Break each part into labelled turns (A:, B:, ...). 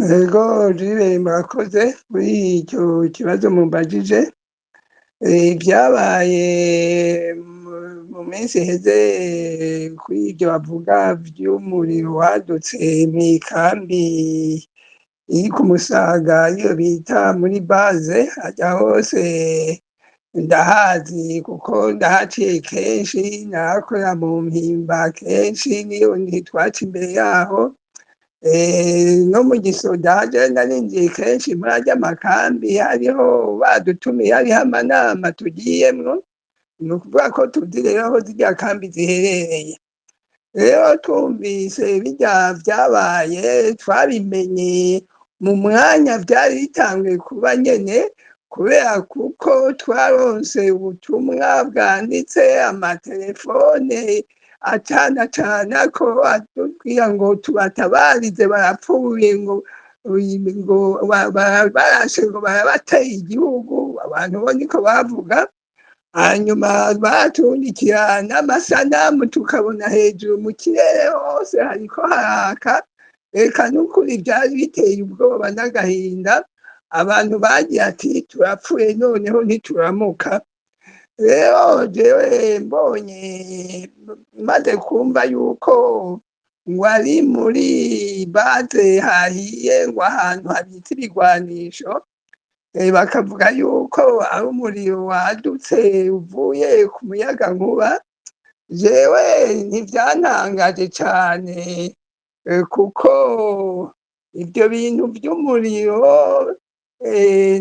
A: Ego Jules murakoze kuri icyo kibazo mumbajije. Ibyabaye mu minsi iheze kuri ibyo bavuga vy'umuriro wadutse mw'ikambi iri ku Musaga iyo bita muri baze, harya hose ndahazi kuko ndahaciye kenshi, nahakorera mu mpimba kenshi, niyo ntitwaca imbere yaho. No mu gisoda je narinjiye kenshi muri arya makambi, hariho badutumiye, hariho amanama tugiyemwo, ni ukuvuga ko tuzi rero aho zirya kambi ziherereye. Rero twumvise birya vyabaye, twabimenye mu mwanya vyari bitanguye kuba nyene, kubera kuko twaronse ubutumwa bwanditse, amaterefone acana ko atubwira ngo tubatabarize barapfuye, ngo barashe ngo barabateye igihugu, abantu bo niko bavuga. Hanyuma baratundikira n'amasanamu, tukabona hejuru mu kirere hose hariko haraka, eka n'ukuri vyari biteye ubwoba n'agahinda. Abantu bagira ati turapfuye noneho ntituramuka. Rero jewe mbonye maze kumva yuko ngo ari muri baze hahiye, ngo ahantu habitse ibigwanisho, bakavuga yuko ari umuriro wadutse uvuye ku muyagankuba, jewe ntivyantangaje cane, kuko ivyo bintu vy'umuriro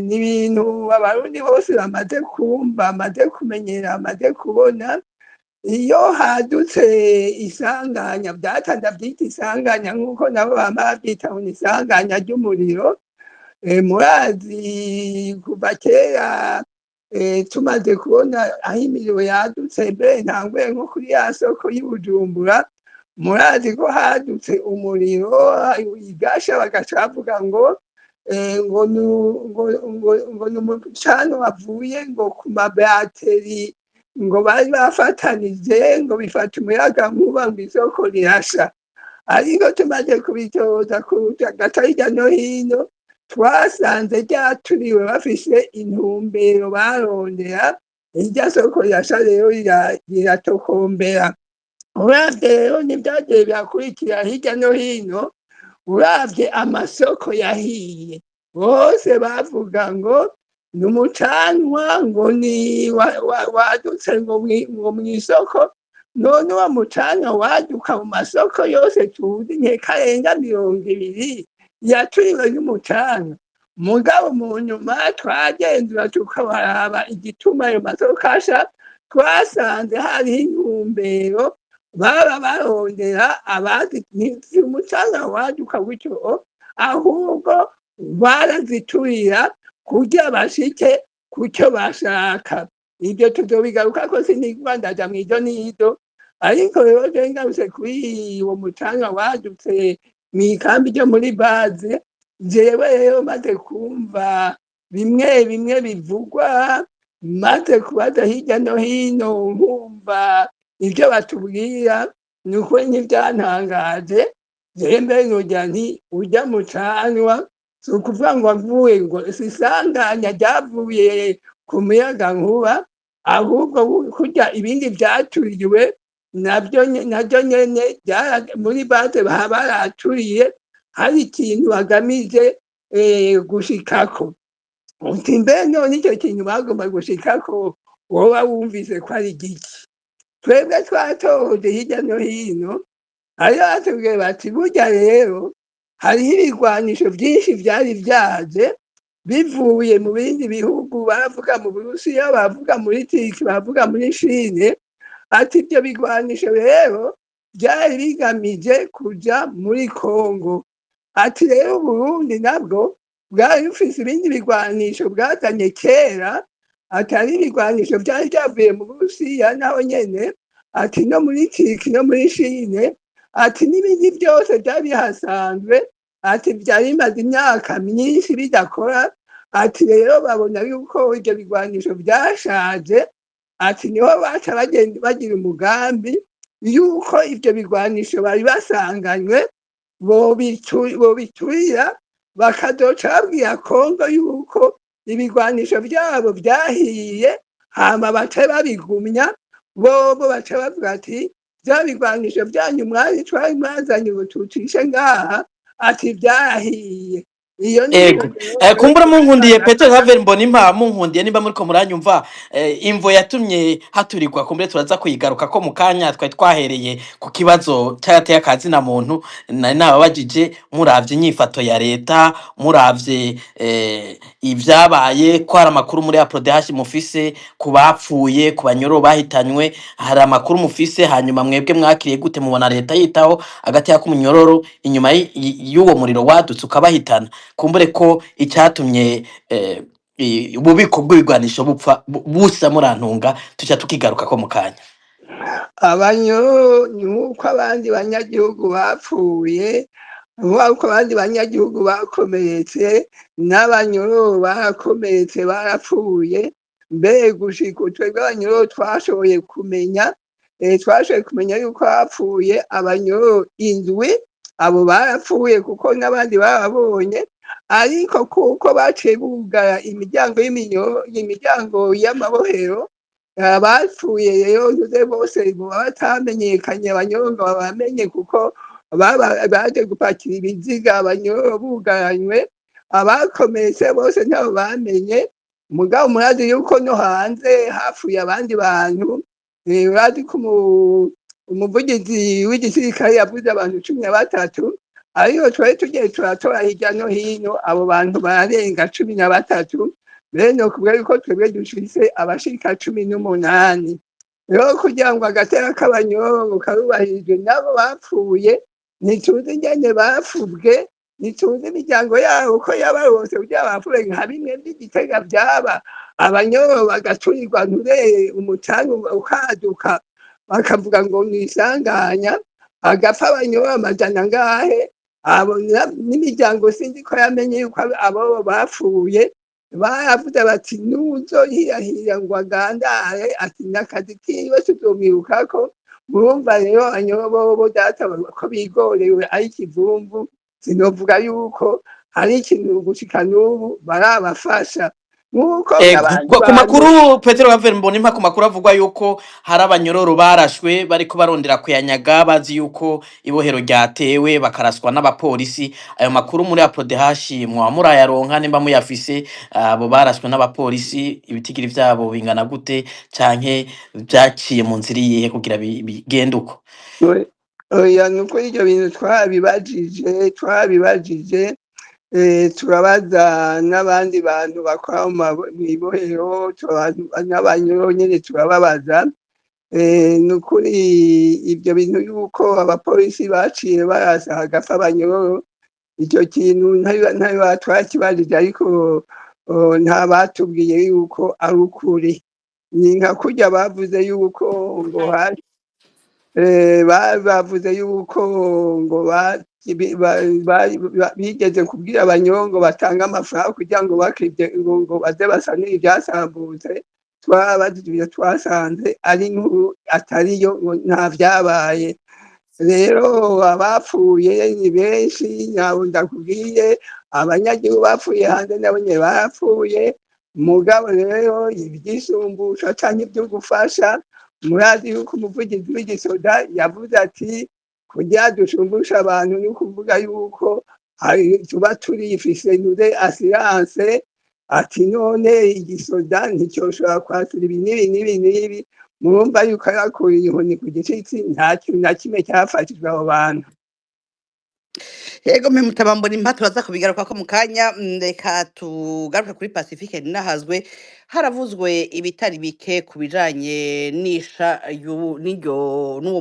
A: ni ibintu abarundi bose bamaze kumva, bamaze kumenyera, bamaze kubona. Iyo hadutse isanganya, vyata ndavyita isanganya nk'uko nabo bama bavyita ngo ni isanganya ry'umuriro. Murazi kuva kera tumaze kubona aho imiriro yadutse, mbere ntanguye nko kuri ya soko y'i Bujumbura, murazi ko hadutse umuriro igasha, bagaca bavuga ngo ni umucano wavuye ngo ku mabateri, ngo bari bafatanije, ngo bifata umuyagankuba, ngo isoko rirasha. Ariko tumaze kubitoza gato hirya no hino, twasanze ryaturiwe bafise intumbero barondera, irya soko rirasha rero riratokombera. Uravye rero n'ivyagiye birakurikira hirya no hino, uravye amasoko yahiye, bose bavuga ngo ni umucanwa, ngo ni wadutse ngo mw'isoko. None uwo mucanwa waduka mu masoko yose tuzi nkeka arenga 20 yaturiwe n'umucanwa. Mugabo mu nyuma twagenzura tukabaraba igituma ayo masoko asha, twasanze hariho intumbero baba barondera abazi umucanwa waduka gutyo, ahubwo baraziturira kugira bashike kucyo bashaka. Ivyo tuzobigarukako sinigwa ndaja mw'ido nido, ariko rero je ngarutse kuri uwo mucanwa wadutse mw'ikambi ryo muri baze, jewe rero maze kumva bimwe bimwe bivugwa, maze kubaza hirya no hino, nkumva ivyo batubwira, nukuri ntivyantangaje. Jewe mbere nogira nti urya mucanwa si ukuvuga ngo wavuye, ngo si isanganya ryavuye ku muyagankuba, ahubwo kurya ibindi vyaturiwe navyo nyene muri baze baba baraturiye, hari ikintu bagamije gushikako. Uti mbere none ico kintu bagomba gushikako woba wumvise ko ari igiki? Twebwe twatohoje hirya no hino, hariho batubwiye bati burya rero hariho ibigwanisho vyinshi vyari vyaje bivuye mu bindi bihugu, baravuga mu Burusiya, bavuga muri Turki, bavuga muri Chine. Ati ivyo bigwanisho rero vyari bigamije kuja muri Kongo. Ati rero Uburundi nabwo bwari bufise ibindi bigwanisho bwazanye kera, atari ibigwanisho vyari vyavuye mu Burusiya naho nyene, ati no muri Turki no muri Chine, ati n'ibindi vyose vyari bihasanzwe, ati vyari bimaze imyaka myinshi bidakora. Ati rero babona yuko ivyo bigwanisho vyashaje, ati niho baca bagira umugambi yuko ivyo bigwanisho bari basanganywe bobiturira bakazoca babwira Kongo yuko ibigwanisho vyabo vyahiye, hama bace babigumya, bobo baca bavuga ati vya bigwanisho vyanyu twari mwazanye ngo tucishe ngaha, ati vyahiye. Iyo ni
B: Ego. Kumbura munkundiye Petero Claver Mbonimpa, munkundiye nimba muriko muranyumva, imvo yatumye haturirwa kumbure turaza kuyigaruka ko mu kanya twari twahereye ku kibazo cy'agateka kazina muntu, nari nababajije muravye inyifato ya leta, muravye ivyabaye ko hari amakuru muri APRODH mufise ku bapfuye, ku banyoro bahitanywe, hari amakuru mufise, hanyuma mwebwe mwakiriye gute, mubona leta yitaho agateka k'umunyororo inyuma y'uwo muriro wadutse ukabahitana? Kumbure ko icyatumye ububiko bw'ibigwanisho busa murantunga, tuca tukigaruka ko mu kanya.
A: Abanyoro nuko abandi banyagihugu bapfuye, nk'uko abandi banyagihugu bakomeretse, n'abanyoro barakomeretse barapfuye. Mbere gushika twebwe abanyoro twashoboye kumenya yuko hapfuye abanyoro indwi, abo barapfuye kuko n'abandi bababonye, ariko kuko baciye bugara imiryango y'amabohero, abapfuye rero bose batamenyekanye, abanyoro ngo babamenye kuko baje gupakira ibiziga, abanyoro bugaranywe, abakomeretse bose ntabo bamenye. Mugabo murazi yuko no hanze hapfuye abandi bantu, urazi ko umuvugizi w'igisirikare yavuze abantu 13, ariko twari tugiye turatora hirya no hino, abo bantu bararenga 13. Bene kubera yuko twebwe dufise abashika 18. Rero kugira ngo agateka k'abanyoro karubahirijwe, nabo bapfuye ntituzi ingene bapfubwe, ntituzi imiryango yabo ko yabarose kugira bapfuye nka bimwe by'Igitega byaba, abanyoro bagaturirwa ntureye umucanga ukaduka, bakavuga ngo nisanganya, agapfa abanyoro amajana ngahe, abo n'imiryango sinzi ko yamenye yuko abo bapfuye. Baravuze bati nuzohirahira ngo agandare, ati n'akazi kiwe tuzomwirukako. Murumva rero abanyoro bobo data ko bigorewe ari ikivumvu, sinovuga yuko hari ikintu gushika n'ubu barabafasha.
B: Ku makuru Petero Claver Mbonimpa, ku makuru avugwa yuko hari abanyororo barashwe bariko barondera kuyanyaga, bazi yuko ibohero ryatewe bakaraswa n'abapolisi. Ayo makuru muri APRODH mwa murayaronka nimba muyafise? Abo barashwe n'abapolisi, ibitigiri vyabo bingana gute, canke vyaciye mu nzira iyihe kugira bigende uko?
A: Oya, nuko ivyo bintu twabibajije, turabaza n'abandi bantu bakora mw'ibohero, n'abanyoro nyene turababaza. Nukuri ivyo bintu yuko abapolisi baciye barasa hagapfa abanyororo, ico kintu ntayo twakibajije, ariko nta batubwiye yuko ari ukuri. Ni nka kurya bavuze yuko ngo bavuze yuko ngo bigeze kubwira abanyoro ngo batange amafaranga kugira ngo bakivye ngo baze basanire ivyasambutse. Twabajije twasanze ari inkuru atariyo, nta vyabaye. Rero abapfuye ni benshi, nabo ndakubwiye, abanyagihugu bapfuye hanze nabo nyene barapfuye. Mugabo rero ivyisumbusha canke ivyo gufasha, murazi yuko umuvugizi w'igisoda yavuze ati kugira dushumbusha abantu ni ukuvuga yuko tuba turifise nure assurance, ati none igisoda nticyoshobora kwasura ibi n'ibi. Murumva yuko yakuriye inkoni ku gicitsi, nta kintu na kimwe cyafashijwe abo bantu.
C: Yego Mbonimpa, turaza kubigaruka ko mu kanya. Reka tugaruke kuri Pacifique Ninahazwe. Haravuzwe ibitari bike ku bijanye n'uwo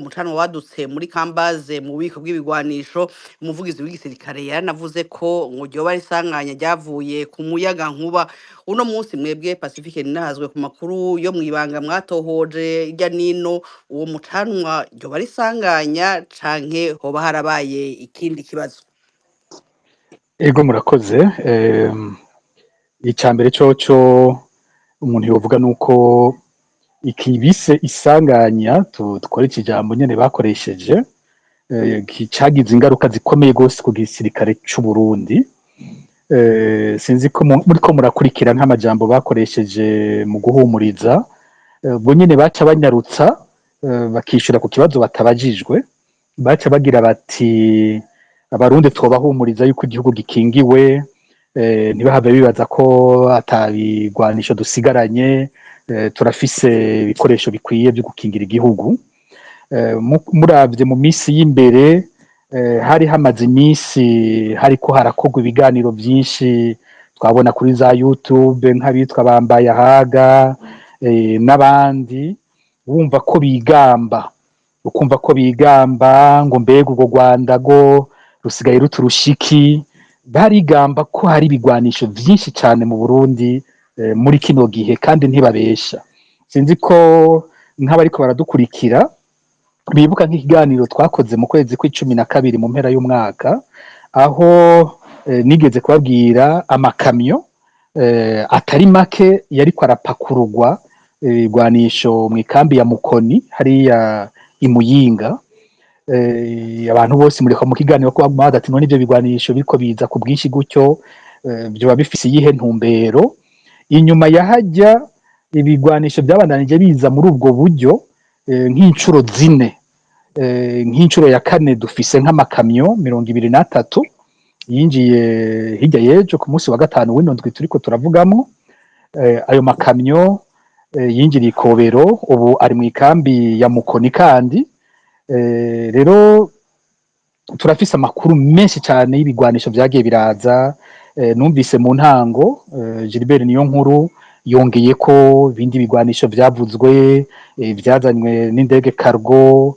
C: mucanwa wadutse muri Kambaze mu bubiko bw'ibigwanisho. Umuvugizi w'igisirikare yaranavuze ko ngo ryoba risanganya ryavuye ku muyaga nkuba. Uno munsi mwebwe Pacifique Ninahazwe, ku makuru yo mwibanga mwatohoje irya nino, uwo mucanwa ryoba risanganya canke hoba harabaye ikindi kibazo?
D: Ego murakoze. Icambere coco umuntu yovuga nuko ikibise isanganya, dukora iki jambo nyene bakoresheje, cagize ingaruka zikomeye gose ku gisirikare c'u Burundi. sinzi ko muriko murakurikira nk'amajambo bakoresheje mu guhumuriza, bo nyene baca banyarutsa bakishura ku kibazo batabajijwe, baca bagira bati abarundi twobahumuriza yuko igihugu gikingiwe, ntibahave bibaza ko atabigwanisho dusigaranye, turafise ibikoresho bikwiye byo gukingira igihugu. Muravye mu misi y'imbere hari hamaze iminsi hariko harakorwa ibiganiro byinshi, twabona kuri za YouTube nk'abitwa Bambaye Ahaga n'abandi, wumva ko bigamba, ukumva ko bigamba ngo mbega urwo Rwanda go rusigaye ruturushiki, barigamba ko hari ibigwanisho byinshi cyane mu Burundi muri kino gihe, kandi ntibabesha. Sinzi ko nk'abariko baradukurikira bibuka nk'ikiganiro twakoze mu kwezi kwa12 mu mpera y'umwaka, aho nigeze kubabwira amakamyo atari make yariko arapakururwa ibigwanisho mu ikambi ya Mukoni hariya i Muyinga. Abantu bose muri mu kiganiro ko baguma ati none ivyo bigwanisho biriko biza ku bwinshi gutyo, byo bifise iyihe ntumbero? Inyuma yahajya ibigwanisho byabandanije biza muri ubwo buryo nk'incuro 4, nk'incuro ya 4 dufise nk'amakamyo 23 yinjiye hirya yejo ku munsi wa 5 w'indwi turiko turavugamo. Ayo makamyo yinjiriye Ikobero, ubu ari mu ikambi ya Mukoni. Kandi rero turafise amakuru menshi cyane y'ibigwanisho byagiye biraza. Numvise mu ntango Gilbert Niyonkuru yongeye ko ibindi bigwanisho byavuzwe, byazanywe n'indege cargo,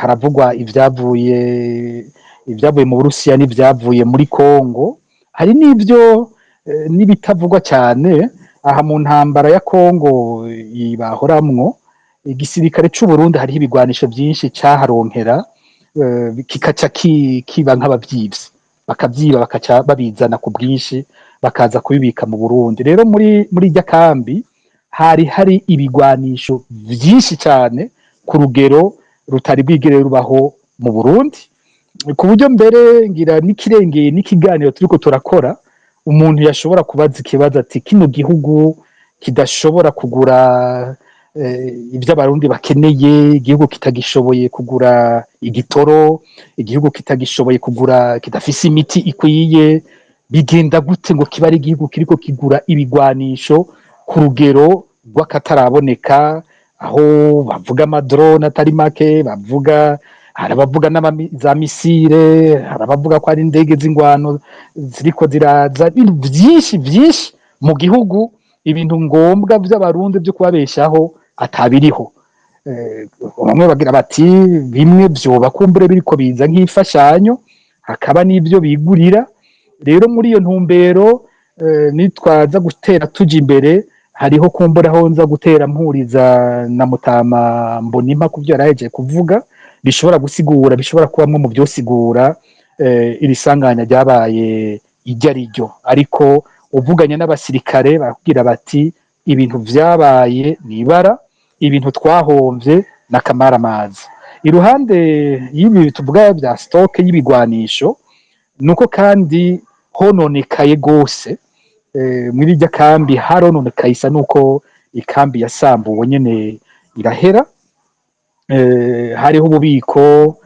D: haravugwa ibyavuye mu Burusiya n'ibyavuye muri Kongo. Hari n'ibyo n'ibitavugwa cyane aha mu ntambara ya Kongo bahoramwo. Igisirikare c'u Burundi hariho ibigwanisho byinshi cyaharonkera, kikaca kiba nk'abavyivyi, bakavyiba bakaca babizana ku bwinshi bakaza kubibika mu Burundi. Rero muri irya kambi hari ibigwanisho vyinshi cyane ku rugero rutari bwigere rubaho mu Burundi, ku buryo mbere ngira n'ikirengeye n'ikiganiro turiko turakora, umuntu yashobora kubaza ikibazo ati kino gihugu kidashobora kugura ibyo abarundi bakeneye, igihugu kitagishoboye kugura igitoro, igihugu kitagishoboye kugura, kidafise imiti ikwiye, bigenda gute ngo kiba ari igihugu kiriko kigura ibigwanisho ku rugero rw'akataraboneka? Aho bavuga amadrone atari make, hari abavuga za misile, hari abavuga ko ari indege z'ingwano ziriko ziraza, ibintu byinshi mu gihugu, ibintu ngombwa by'abarundi byo kubabeshaho atabiriho. Bamwe bagira bati bimwe vyoba kumbure biriko biza nk'imfashanyo, hakaba n'ibyo bigurira. Rero muri iyo ntumbero nitwaza gutera tuja imbere, hariho kumbura aho nza gutera mpuriza na Mutama Mbonimpa ku byo yarahejeje kuvuga, bishobora gusigura, bishobora kubamwe mu byosigura iri sanganya ryabaye iryo ari ryo. Ariko uvuganye n'abasirikare bakubwira bati ibintu vyabaye nibara, ibintu twahomvye n'akamaramaza. Iruhande y'ibi tuvuga bya stock y'ibigwanisho, nuko kandi hononekaye gose muri irya kambi, harononekaye isa nuko ikambi yasambuwe nyene irahera. Hariho ububiko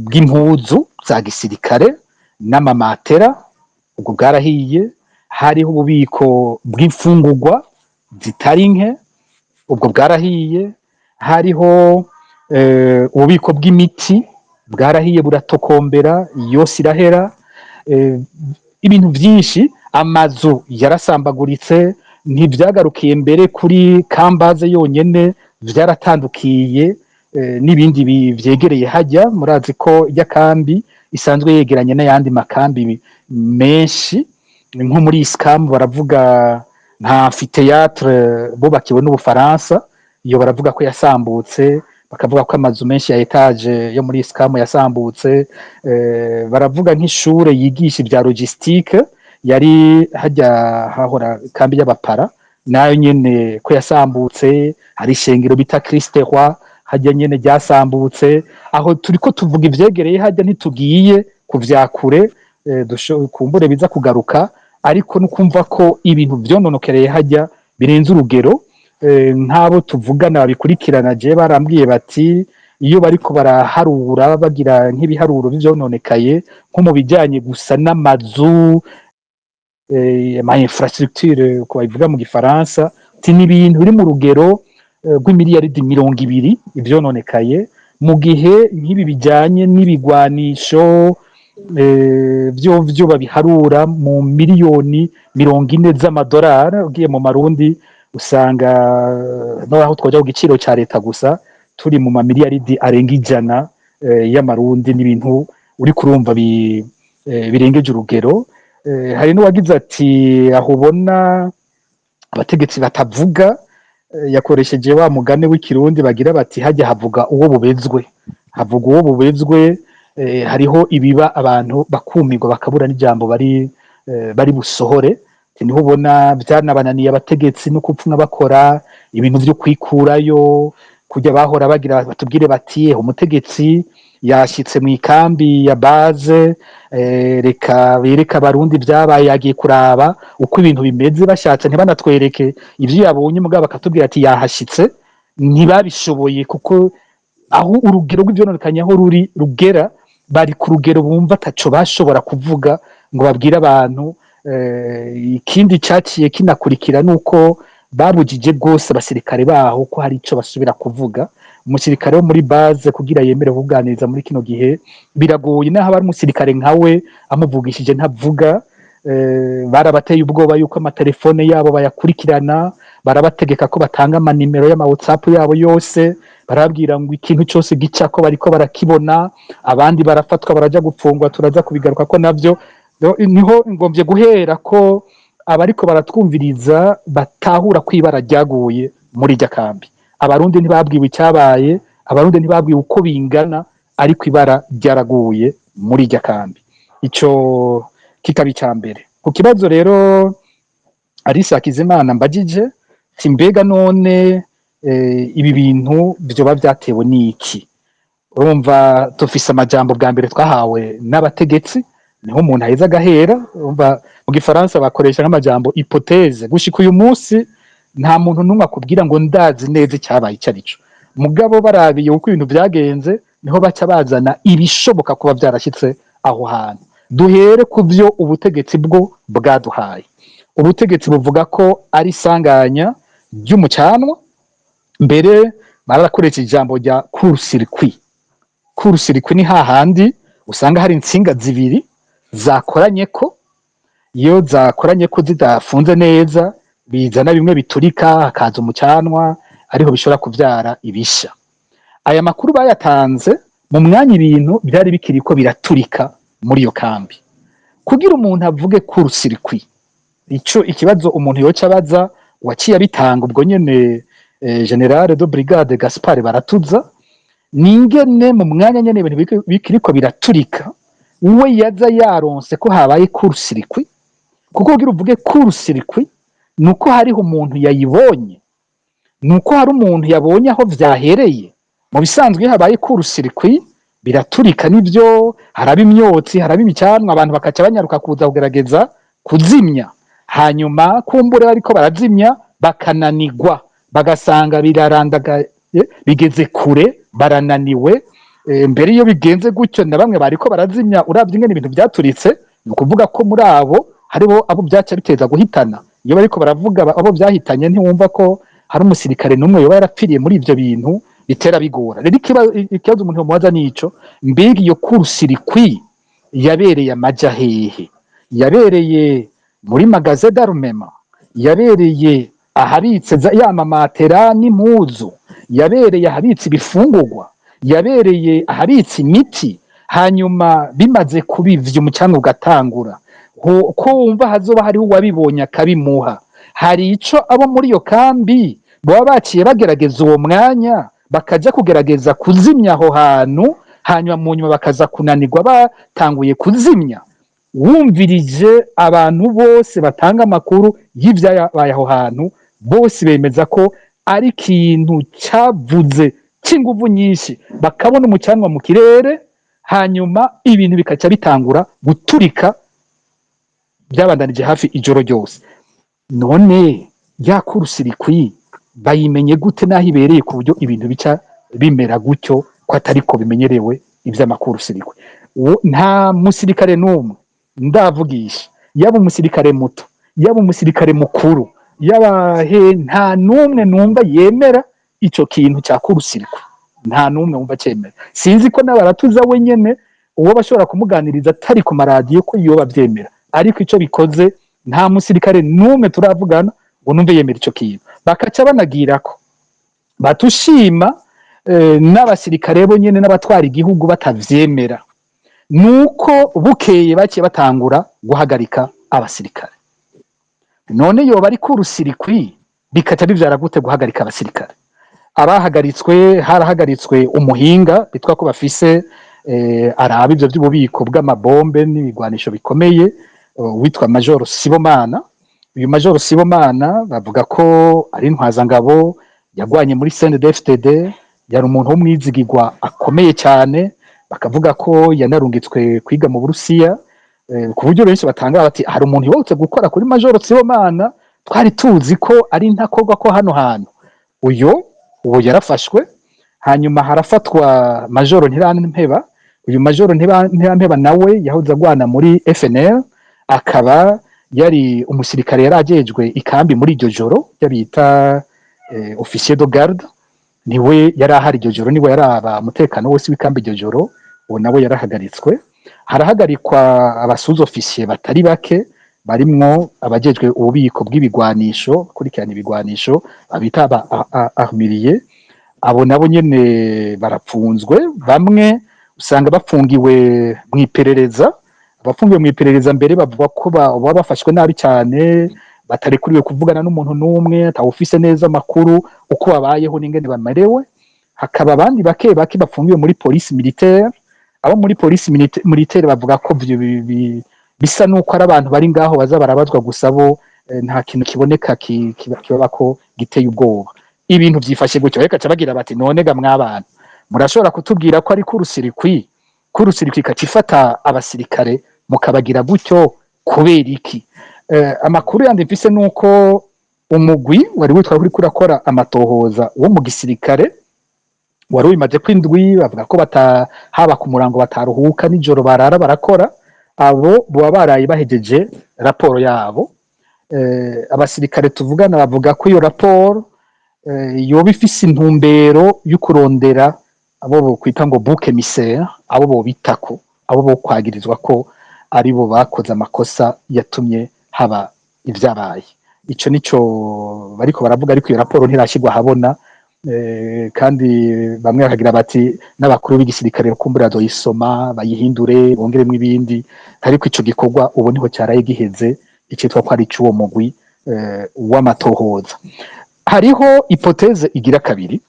D: bw'impuzu za gisirikare n'amamatera, ubwo bwarahiye. Hariho ububiko bw'imfungurwa zitari nke, ubwo bwarahiye. Hariho ububiko bw'imiti bwarahiye buratokombera, yose irahera. Ibintu byinshi, amazu yarasambaguritse, ntibyagarukiye mbere kuri kambaze yonyene, byaratandukiye n'ibindi byegereye hajya. Murazi ko irya kambi isanzwe yegeranye n'ayandi makambi menshi, nko muri Iskamu baravuga nka amphithéâtre bubakiwe n'Ubufaransa, iyo baravuga ko yasambutse, bakavuga ko amazu menshi ya etage yo muri Iskamu yasambutse. Baravuga nk'ishure yigisha ibya logistique yari hajya hahora kambi y'abapara, nayo nyene ko yasambutse. Hari ishengero bita Christ Roi hajya nyene ryasambutse. Aho turiko tuvuga ivyegereye hajya, ntitugiye kuvyakure kumbure biza kugaruka, ariko nukumva ko ibintu vyononokereye hajya birenze urugero. Nk'abo tuvugana babikurikirana je barambwiye bati iyo bariko baraharura bagira nk'ibiharuro vyononekaye nko mu bijanye gusa n'amazu, ama infrastructure ko babivuga mu gifaransa, ni ibintu biri mu rugero rw'imiliyaridi 200 ivyononekaye, mu gihe nk'ibi bijanye n'ibigwanisho vyo babiharura mu miliyoni 40 z'amadolari. Ugiye mu marundi usanga naho twoja ku giciro ca leta gusa turi mu mamiliyaridi arenga 100 y'amarundi, n'ibintu uri kurumva birengeje urugero. Hari n'uwagize ati aho ubona abategetsi batavuga, yakoresheje wa mugani w'ikirundi bagira bati hajya havuga uwo bubezwe, havuga uwo bubezwe. Hariho ibiba abantu bakumirwa bakabura n'ijambo bari busohore, niho ubona byanabananiye abategetsi no kupfuna bakora ibintu vyo kwikurayo, kujya bahora bagira batubwire bati umutegetsi yashitse mu ikambi ya base, reka bereka abarundi byabaye, yagiye kuraba uko ibintu bimeze, bashatse ntibanatwereke ivyo yabonye, mugabo bakatubwira ati yahashitse. Ntibabishoboye kuko aho urugero rw'ivyononekanye aho rugera, bari ku rugero bumva ataco bashobora kuvuga ngo babwire abantu. Ikindi caciye kinakurikira nuko babujije bwose abasirikare baho ko hari ico basubira kuvuga. Umusirikare wo muri base kugira yemere kuganiriza muri kino gihe biragoye, naho ari umusirikare nkawe amuvugishije ntavuga. Barabateye ubwoba yuko amatelefone yabo bayakurikirana, barabategeka ko batanga amanimero y'ama WhatsApp yabo yose, barabwira ngo ikintu cyose gica ko bariko barakibona, abandi barafatwa baraja gupfungwa, turaza kubigaruka ko navyo. Niho ngombye guhera ko abariko baratwumviriza batahura kwibara ryaguye muri irya kambi. Abarundi ntibabwiwe icyabaye, abarundi ntibabwiwe uko bingana, ariko ibara ryaraguye muri irya kambi. Ico kikaba icambere. Ku kibazo rero Alice Hakizimana mbajije, mbega none ibi bintu vyoba vyatewe n'iki? Urumva tufise amajambo bwa mbere twahawe n'abategetsi, niho umuntu aheza agahera. Urumva mu gifaransa bakoresha nk'amajambo hypothèse. Gushika uyu munsi nta muntu numwe akubwira ngo ndazi neza icyabaye icyo arico, mugabo barabiye uko ibintu byagenze niho baca bazana ibishoboka kuba byarashyitse aho hantu. Duhere ku byo ubutegetsi bwo bwaduhaye. Ubutegetsi buvuga ko ari isanganya ry'umucanwa, mbere barakoresheje ijambo rya court-circuit. Court-circuit ni hahandi usanga hari insinga zibiri zakoranye ko, iyo zakoranye ko zidafunze neza bizana bimwe biturika, hakaza umucanwa, ariho bishobora kuvyara ibisha. Aya makuru bayatanze mu mwanya ibintu byari bikiriko biraturika muri iyo kambi. Kugira umuntu avuge court-circuit, ico ikibazo umuntu yoca abaza waciye abitanga ubwo nyene General de Brigade Gaspard Baratuza, ningene mu mwanya nyene ibintu bikiriko biraturika we yaza yaronse ko habaye court-circuit. Kuko kugira uvuge court-circuit nuko hariho umuntu yayibonye, nuko hari umuntu yabonye aho vyahereye. Mu bisanzwe habaye court-circuit biraturika, nivyo haraba imyotsi, haraba ibicanwa, abantu bakaca banyaruka kuza kugerageza kuzimya, hanyuma kumbure bariko barazimya bakananigwa, bagasanga birarandagaye, bigeze kure, barananiwe. Mbere iyo bigenze gutyo na bamwe bariko barazimya, uravye ingene ibintu byaturitse, ni ukuvuga ko muri abo hariho abo byaca biteza guhitana. Iyo bariko baravuga abo byahitanye, ntiwumva ko hari umusirikare n'umwe yoba yarapfiriye muri ivyo bintu, bitera bigora. Rero ikibazo umuntu yomubaza nico, mbega iyo court-circuit yabereye amaja hehe? Yabereye muri magasin d'armement? Yabereye ahabitse ya mamatera n'impuzu? Yabereye ahabitse ibifungurwa? Yabereye ahabitse imiti? Hanyuma bimaze kubivya umucanwa ugatangura, ko wumva hazoba hariho uwabibonye akabimuha. Hari ico abo muri iyo kambi baba baciye bagerageza uwo mwanya bakaja kugerageza kuzimya aho hantu, hanyuma mu nyuma bakaza kunanirwa batanguye kuzimya? Wumvirije abantu bose batanga amakuru y'ivyabaye aho hantu, bose bemeza ko ari ikintu cavuze c'inguvu nyinshi, bakabona umucanwa mu kirere, hanyuma ibintu bikaca bitangura guturika, byabandanije hafi ijoro ryose. None ya kurusirikwi bayimenye gute naho ibereye ku buryo ibintu bica bimera gutyo ko atariko bimenyerewe ivy'amakurusirikwi? Nta musirikare n'umwe ndavugisha, yaba umusirikare muto, yaba umusirikare mukuru, yaba nta n'umwe numva yemera ico kintu cya kurusirikwi, nta n'umwe wumva cemera. Sinzi ko n'abaratuza wenyene uwo bashobora kumuganiriza atari ku maradiyo ko yoba avyemera, ariko ico bikoze nta musirikare n'umwe turavugana ngo numve yemera ico kintu. Bakaca banagira ko batushima n'abasirikare bo nyene n'abatwara igihugu batavyemera, nuko bukeye baciye batangura guhagarika abasirikare. None yoba ari kurusirikwi bikaca bivyara gute guhagarika abasirikare? Abahagaritswe, harahagaritswe umuhinga bitwa ko bafise araba ivyo vy'ububiko bw'amabombe n'ibigwanisho bikomeye, witwa Major Sibomana. Uyu Major Sibomana bavuga ko ari intwazangabo yagwanye muri CNDD-FDD, yari umuntu w'umwizigirwa akomeye cyane, bakavuga ko yanarungitswe kwiga mu Burusiya, ku buryo benshi batanga bati hari umuntu yibutse gukora kuri Major Sibomana, twari tuzi ko ari ntakorwa ko hano hantu. Uwo yarafashwe, hanyuma harafatwa Major Ntirampeba. Uyu Major Ntirampeba nawe yahoze agwana muri FNL, akaba yari umusirikare yarajejwe ikambi muri iryo joro yabita officier de garde, niwe yari ahari iryo joro, niwe yaraba umutekano wose w'ikambi iryo joro. Uwo nawe yarahagaritswe. Harahagarikwa abasuza officier batari bake, barimwo abajejwe ububiko bw'ibigwanisho, kurikirana ibigwanisho abita armurier. Abo nabo nyene barapfunzwe, bamwe usanga bafungiwe mu iperereza. Abafungiwe mu iperereza mbere bavuga ko baba bafashwe nabi cyane, batarekuriwe kuvugana n'umuntu n'umwe, atawufise neza amakuru uko babayeho n'ingene bamerewe. Hakaba abandi bake bake bafungiwe muri police militaire. Abo muri police militaire bavuga ko bisa nuko ari abantu bari ngaho baza barabazwa gusa, bo nta kintu kiboneka kibaba ko giteye ubwoba. Ibintu byifashe gutyo, reka bagira bati none ga mw'abantu murashobora kutubwira ko ari kurusirikwi kacifata abasirikare mukabagira gutyo kubera iki? Amakuru yandi mfise nuko umugwi wari witwa kuri kurakora amatohoza wo mu gisirikare wari wimaze kwindwi, bavuga ko haba ku murango bataruhuka, nijoro barara barakora. Abo baba baraye bahejeje raporo yabo. Abasirikare tuvugana bavuga ko iyo raporo yoba ifise intumbero y'ukurondera abo bo kwita ngo bouc émissaire, abo bo bitako, abo bo kwagirizwa ko ari bo bakoze amakosa yatumye haba ivyabaye. Ico nico bariko baravuga, ariko iyo raporo ntirashigwa habona. Kandi bamwe bakagira bati n'abakuru b'igisirikare kumbura doyisoma bayihindure bongeremo ibindi, ariko ico gikorwa ubu niho cyaraye giheze, icitwa ko ari cy'uwo mugwi w'amatohoza. Hariho hypothèse igira kabiri.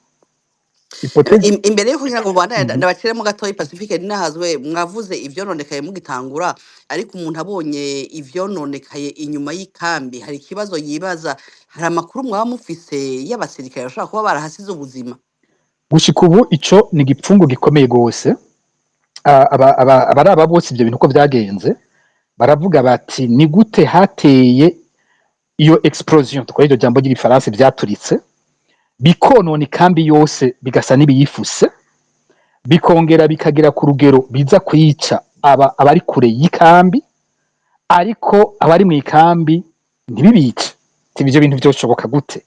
C: Imbere yo kugira ngo ndabaciremo gatoyi Pacifique ninahazwe, mwavuze ivyononekaye mugitangura, ariko umuntu abonye ivyononekaye inyuma y'ikambi hari ikibazo yibaza, hari amakuru mwaba mufise y'abasirikare bashobora kuba barahasize ubuzima?
D: Gushika ubu ico ni igipfungu gikomeye gose. Abaraba bose ibyo bintu uko byagenze baravuga bati ni gute hateye iyo explosion, tukora iryo jambo ry'igifaransa, byaturitse bikonona ikambi yose bigasa n'ibiyifuse, bikongera bikagera ku rugero biza kwica abari kure y'ikambi, ariko abari mu ikambi ntibibice. Ivyo bintu byoshoboka gute?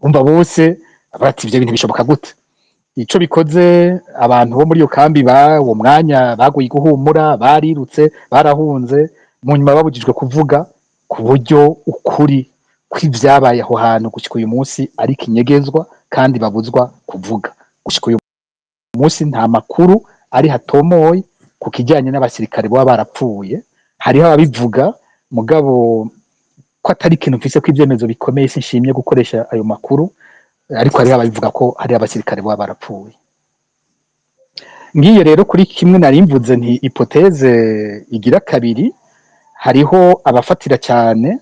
D: Umva bose bati ivyo bintu bishoboka gute? Ico bikoze abantu bo muri iyo kambi uwo mwanya baguye guhumura, barirutse, barahunze, mu nyuma babujijwe kuvuga, ku buryo ukuri kw'ivyabaye aho hantu gushika uyu munsi ari kinyegezwa kandi babuzwa kuvuga. Gushika uyu munsi nta makuru ari hatomoye ku kijyanye n'abasirikare baba barapfuye. Hariho ababivuga mugabo ko atari ikintu mfise ko ivyemezo bikomeye, sinshimye gukoresha ayo makuru, ariko hariho ababivuga ko hari abasirikare baba barapfuye. Ngiye rero kuri kimwe nari mvuze nti hypothèse igira kabiri, hariho abafatira cyane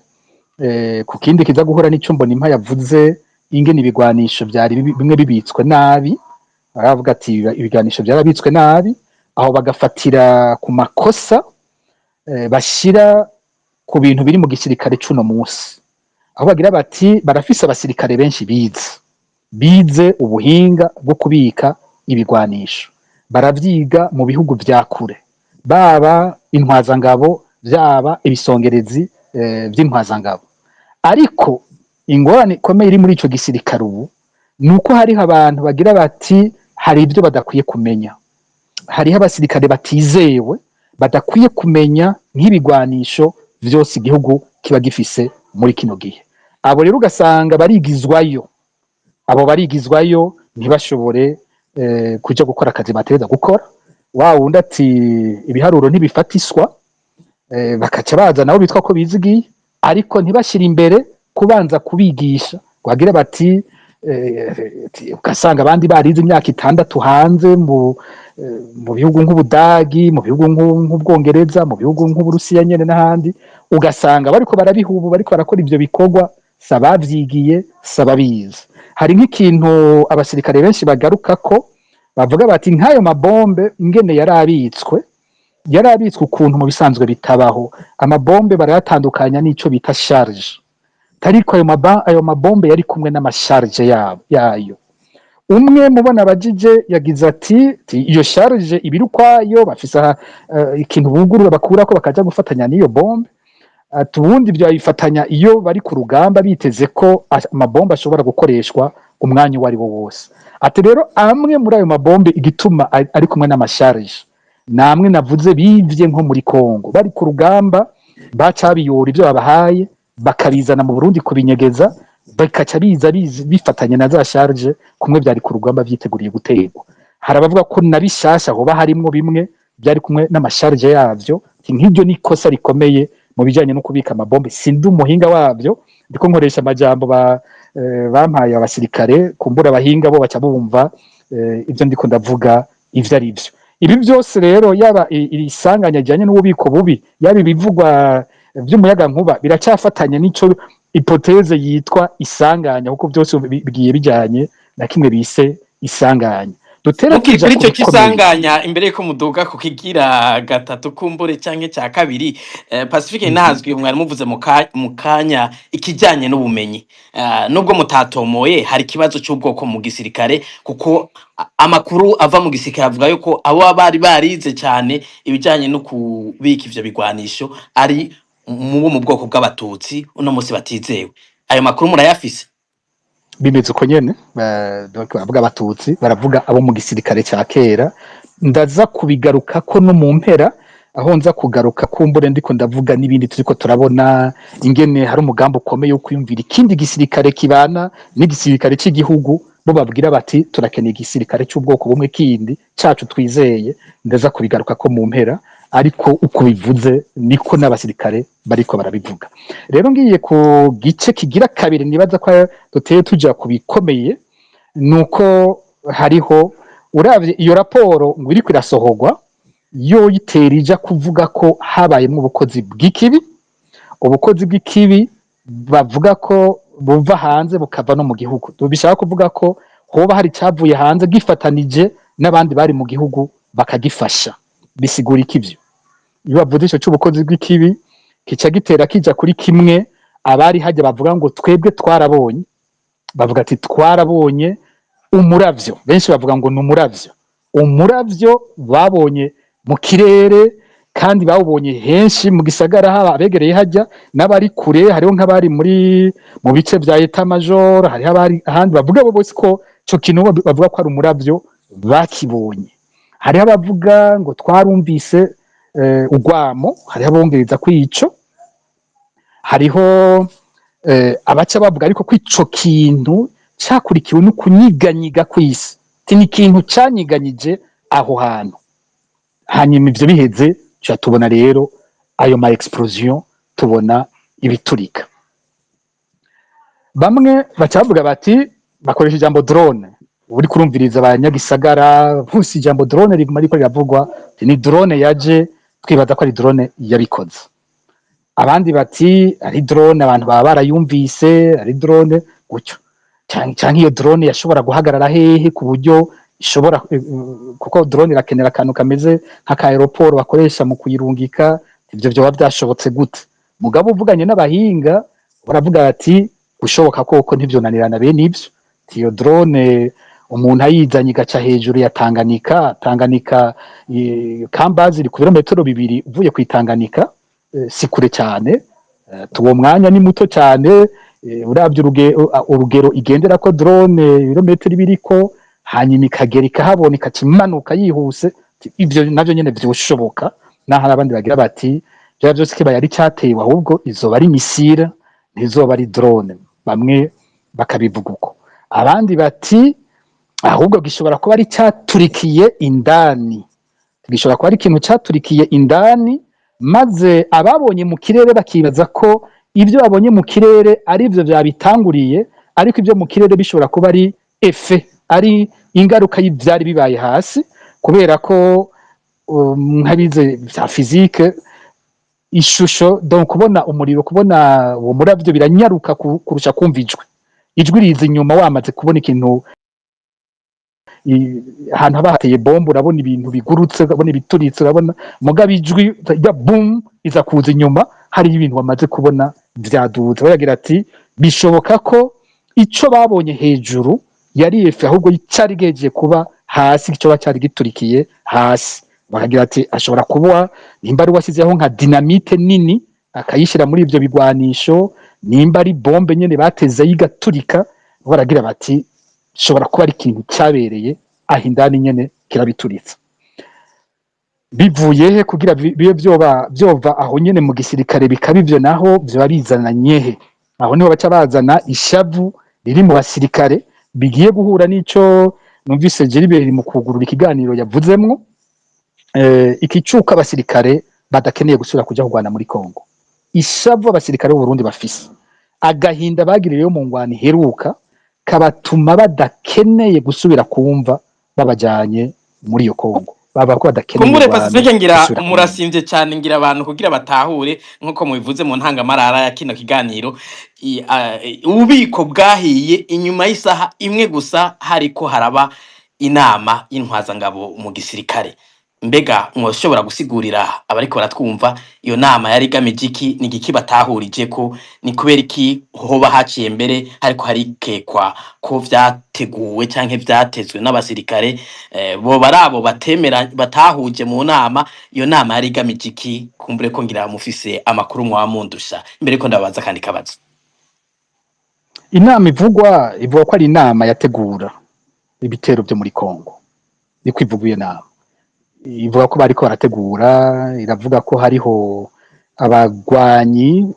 D: ku kindi kiza guhura n'icyo Mbonimpa yavuze, ingene ibigwanisho byari bimwe bibitswe nabi. Aravuga ati ibiganisho byarabitswe nabi, aho bagafatira ku makosa bashira ku bintu biri mu gisirikare c'uno munsi, aho bagira bati barafise abasirikare benshi bize ubuhinga bwo kubika ibigwanisho, baravyiga mu bihugu vya kure, baba intwazangabo vyaba ibisongerezi vy'intwazangabo. Ariko ingorane ikomeye iri muri ico gisirikare ubu nuko hariho abantu bagira bati hari ibyo badakwiye kumenya, hariho abasirikare batizewe badakwiye kumenya nk'ibigwanisho vyose igihugu kiba gifise muri kino gihe. Abo rero ugasanga barigizwayo, abo barigizwayo ntibashobore kuja gukora akazi batereza gukora, wa wundi ati ibiharuro ntibifatiswa, bakaca baza nabo bitwa ko bizigiye, ariko ntibashira imbere kubanza kubigisha, bagira bati ugasanga abandi barize imyaka 6 hanze mu bihugu nk'Ubudagi, mu bihugu nk'Ubwongereza, mu bihugu nk'Uburusiya nyene n'ahandi, ugasanga bariko barabihubu, bariko barakora ivyo bikorwa sabavyigiye sababizi. Hari nk'ikintu abasirikare benshi bagaruka ko bavuga bati nk'ayo mabombe ingene yarabitswe ukuntu mu bisanzwe bitabaho. Amabombe barayatandukanya n'ico bita charge, ariko ayo mabombe yari kumwe n'amasharge yayo. Umwe mubona abajije yagize ati iyo charge ibiri ukwayo, bafise ikintu bugurura bakurako bakaja gufatanya n'iyo bombe, ubundi byayifatanya iyo bari ku rugamba biteze ko amabombe ashobora gukoreshwa umwanya wari wo wose. Ati rero amwe muri ayo mabombe igituma ari kumwe n'amasharge namwe navuze bivye nko muri Kongo, bari ku rugamba bacabiyora ibyo babahaye bakabizana mu Burundi kubinyegeza, bakaca biza bifatanye na za charge kumwe byari ku rugamba vyiteguriye guterwa. Hari abavuga ko nabishasha hoba harimwo bimwe byari kumwe n'amasharge yavyo. Nk'ibyo ni kosa rikomeye mu bijanye no kubika amabombe. Sindi umuhinga wavyo, ndiko nkoresha amajambo bampaye abasirikare, kumbura abahinga bo baca bumva ivyo ndiko ndavuga ivyo ari byo. Ibi byose rero yaba isanganya jyanye n'ububiko bubi, yaba ibivugwa vy'umuyaga nkuba, biracafatanya n'ico hypothèse yitwa isanganya, kuko byose bigiye bijyanye na kimwe bise isanganya.
B: Dutera kuri icyo kisanganya imbere yuko muduga ku kigira gatatu kumbure canke cya kabiri, Pacifique nahazwi mwari muvuze mu kanya ikijyanye n'ubumenyi, nubwo mutatomoye hari ikibazo cy'ubwoko mu gisirikare, kuko amakuru ava mu gisirikare avuga yuko abo bari barize cyane ibijyanye no kubika ivyo bigwanisho ari mu bwoko bw'abatutsi uno munsi batizewe. Ayo makuru murayafise?
D: Bimeze uko nyene, baravuga abatutsi, baravuga abo mu gisirikare cya kera. Ndaza kubigaruka ko no mu mpera, aho nza kugaruka kumbure ndiko ndavuga n'ibindi turiko turabona ingene hari umugambo ukomeye wo kwiyumvira ikindi gisirikare kibana n'igisirikare cy'igihugu, bo babwira bati turakeneye igisirikare cy'ubwoko bumwe kindi cacu twizeye. Ndaza kubigaruka ko mu mpera, ariko uko bivuze niko n'abasirikare bariko barabivuga. Rero ngiye ku gice kigira kabiri, nibaza ko duteye tuja kubikomeye, nuko hariho uravye iyo raporo ngo iriko irasohorwa, yo yitera ija kuvuga ko habayemwo ubukozi bw'ikibi bavuga ko buva hanze bukava no mu gihugu. Bishaka kuvuga ko hoba hari cyavuye hanze gifatanije n'abandi bari mu gihugu bakagifasha. Bisigura ikivyo iyo bavuze ico cy'ubukozi bw'ikibi kica gitera kija kuri kimwe abari hajya bavuga ngo twebwe twarabonye, bavuga ati twarabonye umuravyo, benshi bavuga ngo umuravyo babonye mu kirere, kandi bawubonye henshi mu gisagara, haba abegereye hajya n'abari kure. Hariho nk'abari mu bice vya Etat Major, hariho abari ahandi bavuga bo bose ko ico kintu bavuga ko ari umuravyo bakibonye. Hariho abavuga ngo twarumvise ugwamo, hariho abongereza kwico, hariho abaca bavuga ariko kwico kintu cyakurikiwe no kunyiganyiga kw'isi, ni ikintu canyiganyije aho hantu. Hanyuma ivyo biheze tubona rero ayo ma explosion, tubona ibiturika. Bamwe baca bavuga bati, bakoresha ijambo drone. Uri kurumviriza abanyagisagara bose ijambo drone riguma riko riravugwa, ni drone yaje, twibaza ko ari drone yabikoze. Abandi bati ari drone abantu baba barayumvise, ari drone gutyo. Canke iyo drone yashobora guhagarara hehe ku buryo ishobora kuko drone irakenera akantu kameze nk'aka aeroport bakoresha mu kuyirungika, ibyo byoba byashobotse gute? Mugabo uvuganye n'abahinga baravuga ati gushoboka koko ntivyonanirana bene ibyo. Iyo drone umuntu ayizanye igaca hejuru ya Tanganyika Kambazi iri ku birometero 2 uvuye ku Tanganyika, si kure cyane, tuwo mwanya ni muto cyane, uravye urugero igendera ko drone ibirometero 2 ko hanyuma ikagera ikahabona ikacimanuka yihuse, ivyo navyo nyene vyoshoboka. Naho abandi bagira bati bya byose kiba yari cyatewe, ahubwo izoba ari misile ntizoba ari drone, bamwe bakabivuga uko, abandi bati ahubwo gishobora kuba ari cyaturikiye indani, gishobora kuba ari ikintu cyaturikiye indani, maze ababonye mu kirere bakibaza ko ibyo babonye mu kirere ari byo byabitanguriye, ariko ibyo mu kirere bishobora kuba ari efe, ari ingaruka y'ibyari bibaye hasi, kubera ko nk'abize bya physique ishusho donc kubona umuriro, kubona uwo muravyo biranyaruka kurusha kumva ijwi riza inyuma wamaze kubona ikintu ahantu haba hateye bombe, urabona ibintu bigurutse, urabona ibituritse, urabona mugabe ijwi ya boom iza kuza inyuma hari ibintu wamaze kubona byaduze. Baragira ati bishoboka ko ico babonye hejuru yari efe, ahubwo cyari geje kuba hasi, ico cyari giturikiye hasi. Bakagira ati ashobora kuba nimba ari wasizeho nka dynamite nini akayishira muri ivyo bigwanisho, nimba ari bombe nyene bateze yigaturika. Baragira bati shobora kuba ari ikintu cyabereye aho indani nyene kirabituritse. Bivuye he kugira bibe byova aho nyene mu gisirikare bikaba ivyo, naho byo bizana nyehe? Aho niho baca bazana ishavu riri mu basirikare bigiye guhura n'ico numvise Geriberi mu kugurura ikiganiro yavuzemwo, ikicuka abasirikare badakeneye gusubira kuja kugwana muri Kongo. Ishavu abasirikare b'u Burundi bafise, agahinda bagiriyeyo mu ngwani heruka kabatuma badakeneye gusubira kumva babajanye muri iyo Kongo, baba ko badakeneye.
B: Kumbure Pacifique ngira murasimvye cyane, ngira abantu kugira batahure nkuko mubivuze mu ntangamarara ya kino kiganiro, ububiko bwahiye inyuma y'isaha imwe gusa hariko haraba inama y'intwazangabo mu gisirikare. Mbega mwoshobora gusigurira abariko baratwumva iyo nama yari igamije iki, ni giki batahurije ko, ni kubera iki hoba haciye mbere hariko harikekwa ko vyateguwe canke vyatezwe n'abasirikare bo barabo batemera batahuje mu nama? Iyo nama yari igamije iki? Kumbure ko ngira mufise amakuru mwamundusha mbere ko ndabaza kandi kabazo.
D: Inama ivuga ko ari inama yategura ibitero byo muri Kongo, ni kwivuga iyo nama ivuga ko bariko barategura, iravuga ko hariho abagwanyi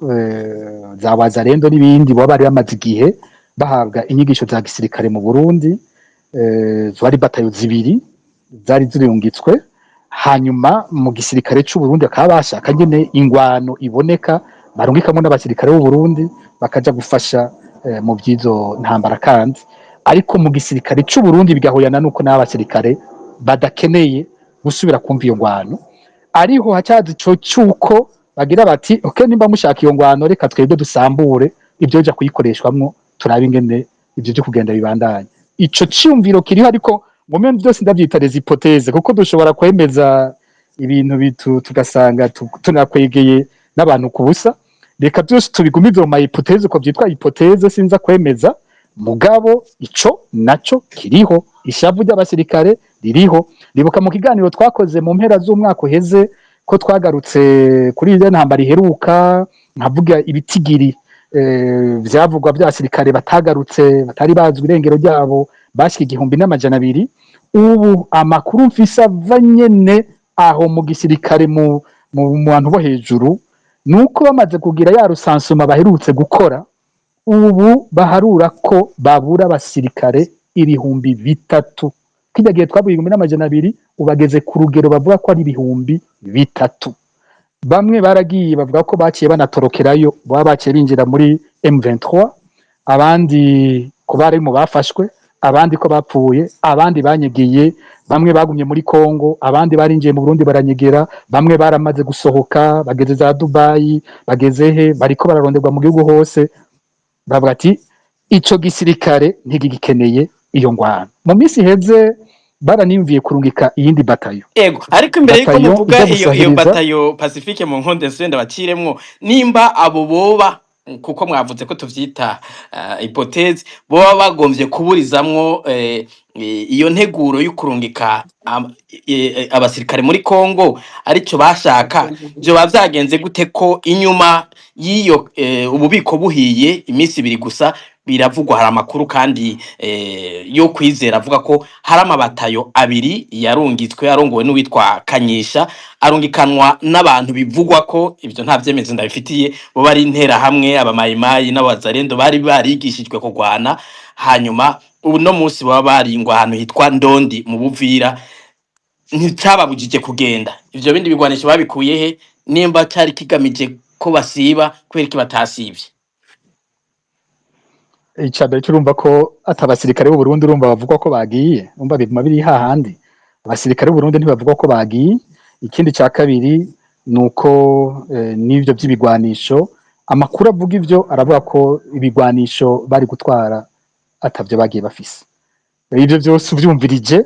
D: za wazalendo n'ibindi baba bari bamaze igihe bahabwa inyigisho za gisirikare mu Burundi, zari batayo 2 zari zirungitswe, hanyuma mu gisirikare cy'u Burundi akaba bashaka nyene ingwano iboneka, barungikamo n'abasirikare b'u Burundi bakaja gufasha mu byizo ntambara, kandi ariko mu gisirikare cy'u Burundi bigahuyana nuko n'abasirikare badakeneye gusubira kumva iyo ngwano. Ariho hacaza ico cyuko bagira bati okay, nimba mushaka iyo ngwano reka twebwe dusambure ibyo ja kuyikoreshwamwo, turabe ingene ibyo byo kugenda bibandanye. Ico cyumviro kiriho, ariko ngomwe byose ndabyita les hypothèses, kuko dushobora kwemeza ibintu tugasanga tunakwegeye n'abantu kubusa. Reka byose tubigumize mu hypothèse, ko byitwa hypothèse sinza kwemeza, mugabo ico naco kiriho, ishavu ry'abasirikare ririho. Ribuka mu kiganiro twakoze mu mpera z'umwaka uheze ko twagarutse kuri iyo ntambara iheruka, nkavuga ibitigiri vyavugwa by'abasirikare batagarutse, batari bazwi irengero ryabo, bashika 1200. Ubu amakuru mfise ava nyene aho mu gisirikare mu bantu bo hejuru, nuko bamaze kugira ya rusansuma baherutse gukora, ubu baharura ko babura abasirikare 3,000. Kijya gihe twabuye 1200, ubageze ku rugero bavuga ko ari 3,000. Bamwe baragiye bavuga ko baciye banatorokerayo, baba baciye binjira muri M23, abandi ko bari mu bafashwe, abandi ko bapfuye, abandi banyegiye, bamwe bagumye muri Kongo, abandi barinjiye mu Burundi baranyegera, bamwe baramaze gusohoka bageze za Dubai, bageze he, bariko bararonderwa mu gihugu hose. Bavuga ati ico gisirikare ntigikeneye iyo ngwano. Mu minsi heze baranimviye kurungika iyindi batayo
B: ego ariko imbere yuko muvuga
D: ijya
B: iyo
D: gusahiriza.
B: batayo Pacifique mu nkonde senda baciremwo nimba abo boba kuko mwavuze ko tuvyita hypothèse boba bagomvye kuburizamwo iyo nteguro y'ukurungika abasirikare muri Kongo arico bashaka byo bavyagenze gute ko inyuma y'iyo ububiko buhiye iminsi ibiri gusa biravugwa hari amakuru kandi yo kwizera avuga ko hari amabatayo abiri yarungitswe arongowe n'uwitwa Kanyisha arungikanwa n'abantu bivugwa ko ivyo nta vyemeze ndabifitiye bo bari intera hamwe abamayimayi n'abazarendo bari barigishijwe kugwana hanyuma ubu no munsi baba baringwa ahantu hitwa Ndondi mu Buvira nticababujije kugenda ivyo bindi bigwanisho babikuye he nimba cyari kigamije ko basiba kubera iki batasivye
D: icambere cyurumva ko atabasirikare b'u Burundi urumva bavugwa ko bagiye umva biguma biri hahandi abasirikare b'u Burundi ntibavugwa ko bagiye. Ikindi cya kabiri nuko n'ivyo by'ibigwanisho amakuru avuga ivyo aravuga ko ibigwanisho bari gutwara atavyo bagiye bafise. Ivyo byose uvyumvirije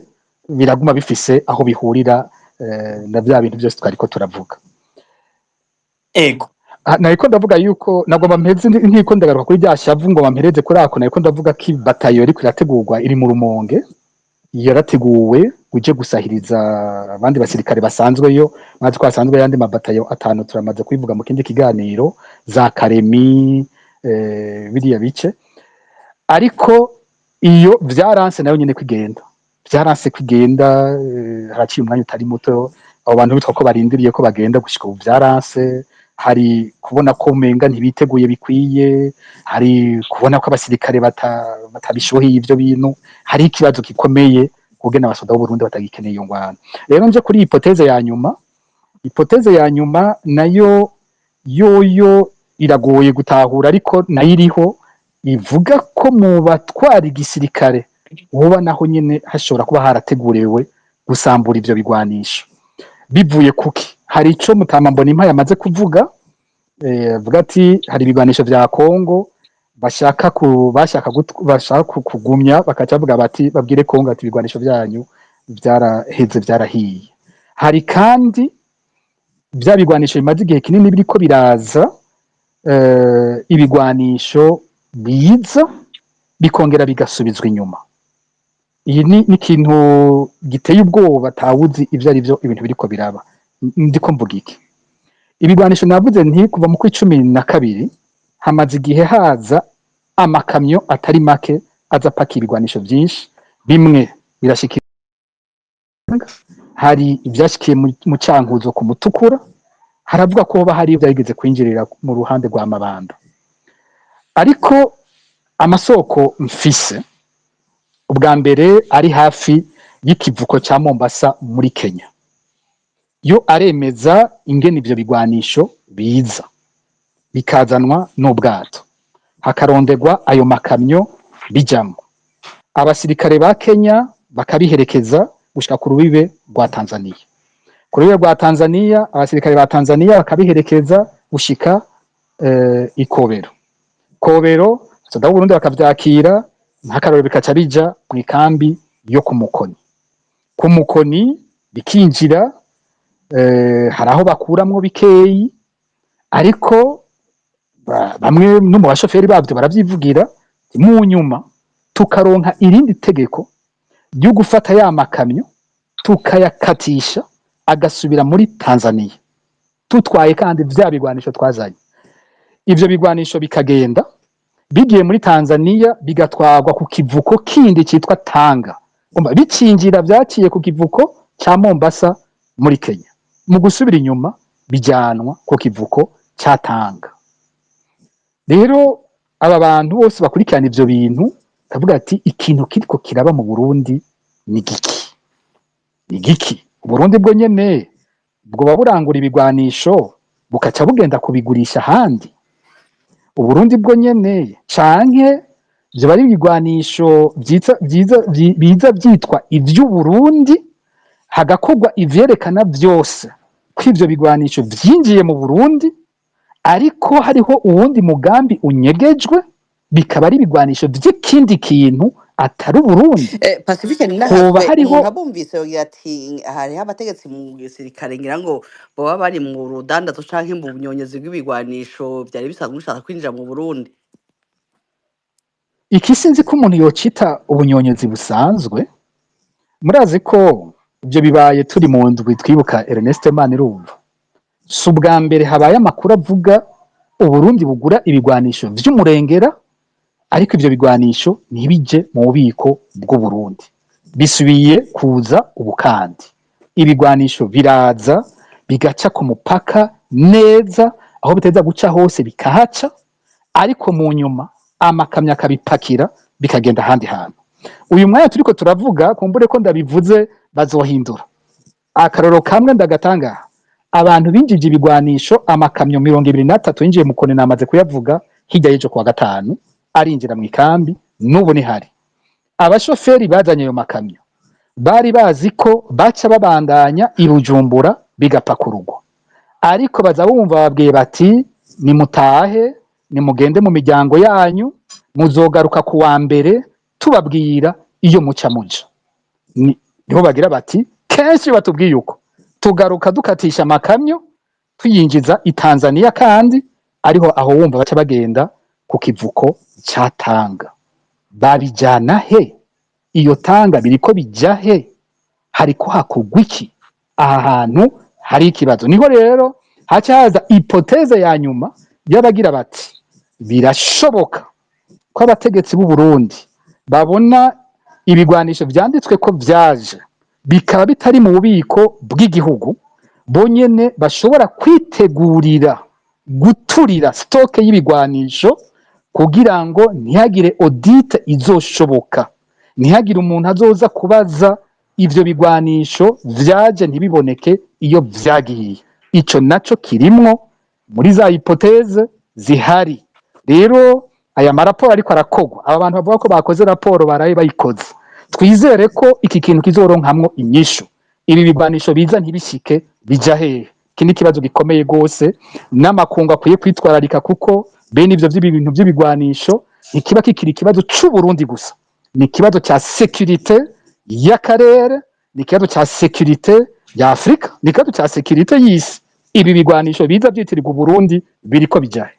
D: biraguma bifise aho bihurira na bya bintu byose twariko turavuga.
B: Ego
D: nariko ndavuga yuko nagomba mpeze ntiko ndagaruka kuri ryashavu ngo bampereze kuri ako nariko ndavuga ko batayo ariko irategurwa iri mu Rumonge yarateguwe uje gusahiriza abandi basirikare basanzweyo maze twasanzwe yandi mabatayo atanu turamaze kubivuga mu kindi kiganiro za Karemi biriya bice ariko iyo vyaranse nayo nyene kwigenda vyaranse kwigenda haraciye umwanya utari muto abo bantu bitwa ko barindiriye ko bagenda gushika ubu vyaranse hari kubona ko umenga ntibiteguye bikwiye hari kubona ko abasirikare batabishoheye ivyo bintu hari ikibazo gikomeye kugena abasoda b'u Burundi batagikeneye iyo ngwano. Rero nje kuri hypothèse ya nyuma nayo yoyo iragoye gutahura ariko nayo iriho ivuga ko mu batwara igisirikare uba naho nyene hashobora kuba harateguriwe gusambura ivyo bigwanisho bivuye kuki hari ico Mutama Mbonimpa yamaze kuvuga avuga ati hari ibigwanisho vya Kongo bashaka kugumya bakaca bavuga bati babwire Kongo ati ibigwanisho vyanyu vyaraheze vyarahiye. Hari kandi bya bigwanisho bimaze igihe kinini biriko biraza ibigwanisho biza bikongera bigasubizwa inyuma. Iyi ni ikintu giteye ubwoba tawuzi ivyo ari byo ibintu biriko biraba. Ndiko mvuga iki ibigwanisho navuze nti kuva mu 2012 hamaze igihe haza amakamyo atari make aza paka ibigwanisho byinshi bimwe birashikira hari ibyashikiye mu Cankuzo ku Mutukura haravuga ko hoba hari ibyageze kwinjirira mu ruhande rwa Mabanda ariko amasoko mfise ubwa mbere ari hafi y'ikivuko cya Mombasa muri Kenya yo aremeza ingene ivyo bigwanisho biza bikazanwa n'ubwato hakarondegwa ayo makamyo bijamwo abasirikare ba Kenya bakabiherekeza gushika ku rubibe rwa Tanzania ku rubibe rwa Tanzania abasirikare ba Tanzania bakabiherekeza gushika Kobero soda Burundi bakavyakira ntakarore bikaca bija mu ikambi yo ku Mukoni bikinjira hari aho bakuramwo bikeyi ariko bamwe no mu bashoferi babyo baravyivugira mu nyuma tukaronka irindi tegeko ryo gufata ya makamyo tukayakatisha agasubira muri Tanzania tutwaye kandi vya bigwanisho twazanye ivyo bigwanisho bikagenda bigiye muri Tanzania bigatwagwa ku kivuko kindi citwa Tanga bicinjira vyaciye ku kivuko ca Mombasa muri Kenya mu gusubira inyuma bijyanwa ku kivuko cya Tanga. Rero aba bantu bose bakurikirana ivyo bintu kavuga ati ikintu kiriko kiraba mu Burundi ni giki Burundi bwo nyene bwo baburangura ibigwanisho bukaca bugenda kubigurisha handi Uburundi bwo nyene canke byo bari ibigwanisho biza byitwa ivy'u Burundi hagakorwa ivyerekana byose ko ivyo bigwanisho vyinjiye mu Burundi ariko hariho uwundi mugambi unyegejwe bikaba ari ibigwanisho by'ikindi kintu atari Burundi
C: Pacifique
D: hoba
C: ninahazwe
D: hariho
C: umuntu abumvise yogira ati hariho abategetsi mu gisirikare ngira ngo baba bari mu rudandazo canke mu bunyonyezi bw'ibigwanisho vyari bisanzwe bishaka kwinjira mu Burundi.
D: iki sinzi ko umuntu yocita ubunyonyezi busanzwe. Murazi ko ibyo bibaye turi mu ndwi twibuka Ernest Manirumva, si ubwa mbere habaye amakuru avuga Uburundi bugura ibigwanisho vy'umurengera, ariko ivyo bigwanisho ntibije mu bubiko bw'Uburundi, bisubiye kuza ubukandi. Ibigwanisho biraza bigaca ku mupaka neza, aho biteza guca hose bikahaca, ariko mu nyuma amakamyo akabipakira bikagenda ahandi hantu. Uyu mwanya turiko turavuga, kumbure ko ndabivuze bazohindura. Akaroro kamwe ndagatanga, abantu binjije ibigwanisho amakamyo 23 yinjiye mu Kone, namaze kuyavuga hirya y'ejo kuwa gatanu, arinjira mu ikambi, n'ubu ni hari. Abashoferi bazanye ayo makamyo bari bazi ko baca babandanya i Bujumbura bigapakururwa, ariko baza bumva babwiye bati nimutahe, nimugende mu miryango yanyu, muzogaruka ku wa mbere tubabwira iyo muca muja. Niho bagira bati kenshi batubwiye uko tugaruka dukatisha amakamyo tuyinjiza i Tanzania, kandi ariho aho wumva baca bagenda ku kivuko ca Tanga. Babijana he? Iyo Tanga biriko bija he? Hariko hakugwa iki? Aha hantu hari ikibazo. Niho rero haca haza ipoteze ya nyuma y'abagira bati birashoboka ko abategetsi b'u Burundi babona ibigwanisho vyanditswe ko vyaje bikaba bitari mu bubiko bw'igihugu, bonyene bashobora kwitegurira guturira stoke y'ibigwanisho kugira ngo ntihagire audit izoshoboka, ntihagire umuntu azoza kubaza ivyo bigwanisho vyaje ntibiboneke iyo vyagiye. Ico naco kirimwo muri za hypothèse zihari. Rero aya maraporo ariko arakogwa, aba bantu bavuga ko bakoze raporo baraye bayikoze, twizere ko iki kintu kizoronkamwo inyishu. Ibi bigwanisho biza ntibishike bija hehe? Iki ni ikibazo gikomeye gose, n'amakungu akwiye kwitwararika, kuko bene ivyo vy'ibintu vy'ibigwanisho ntikiba kikiri ikibazo c'u Burundi gusa, ni ikibazo ca sécurité y'akarere, ni ikibazo ca sécurité ya Afrika, ni ikibazo ca sécurité y'isi. Ibi bigwanisho biza vyitirirwa Burundi biriko bijahe?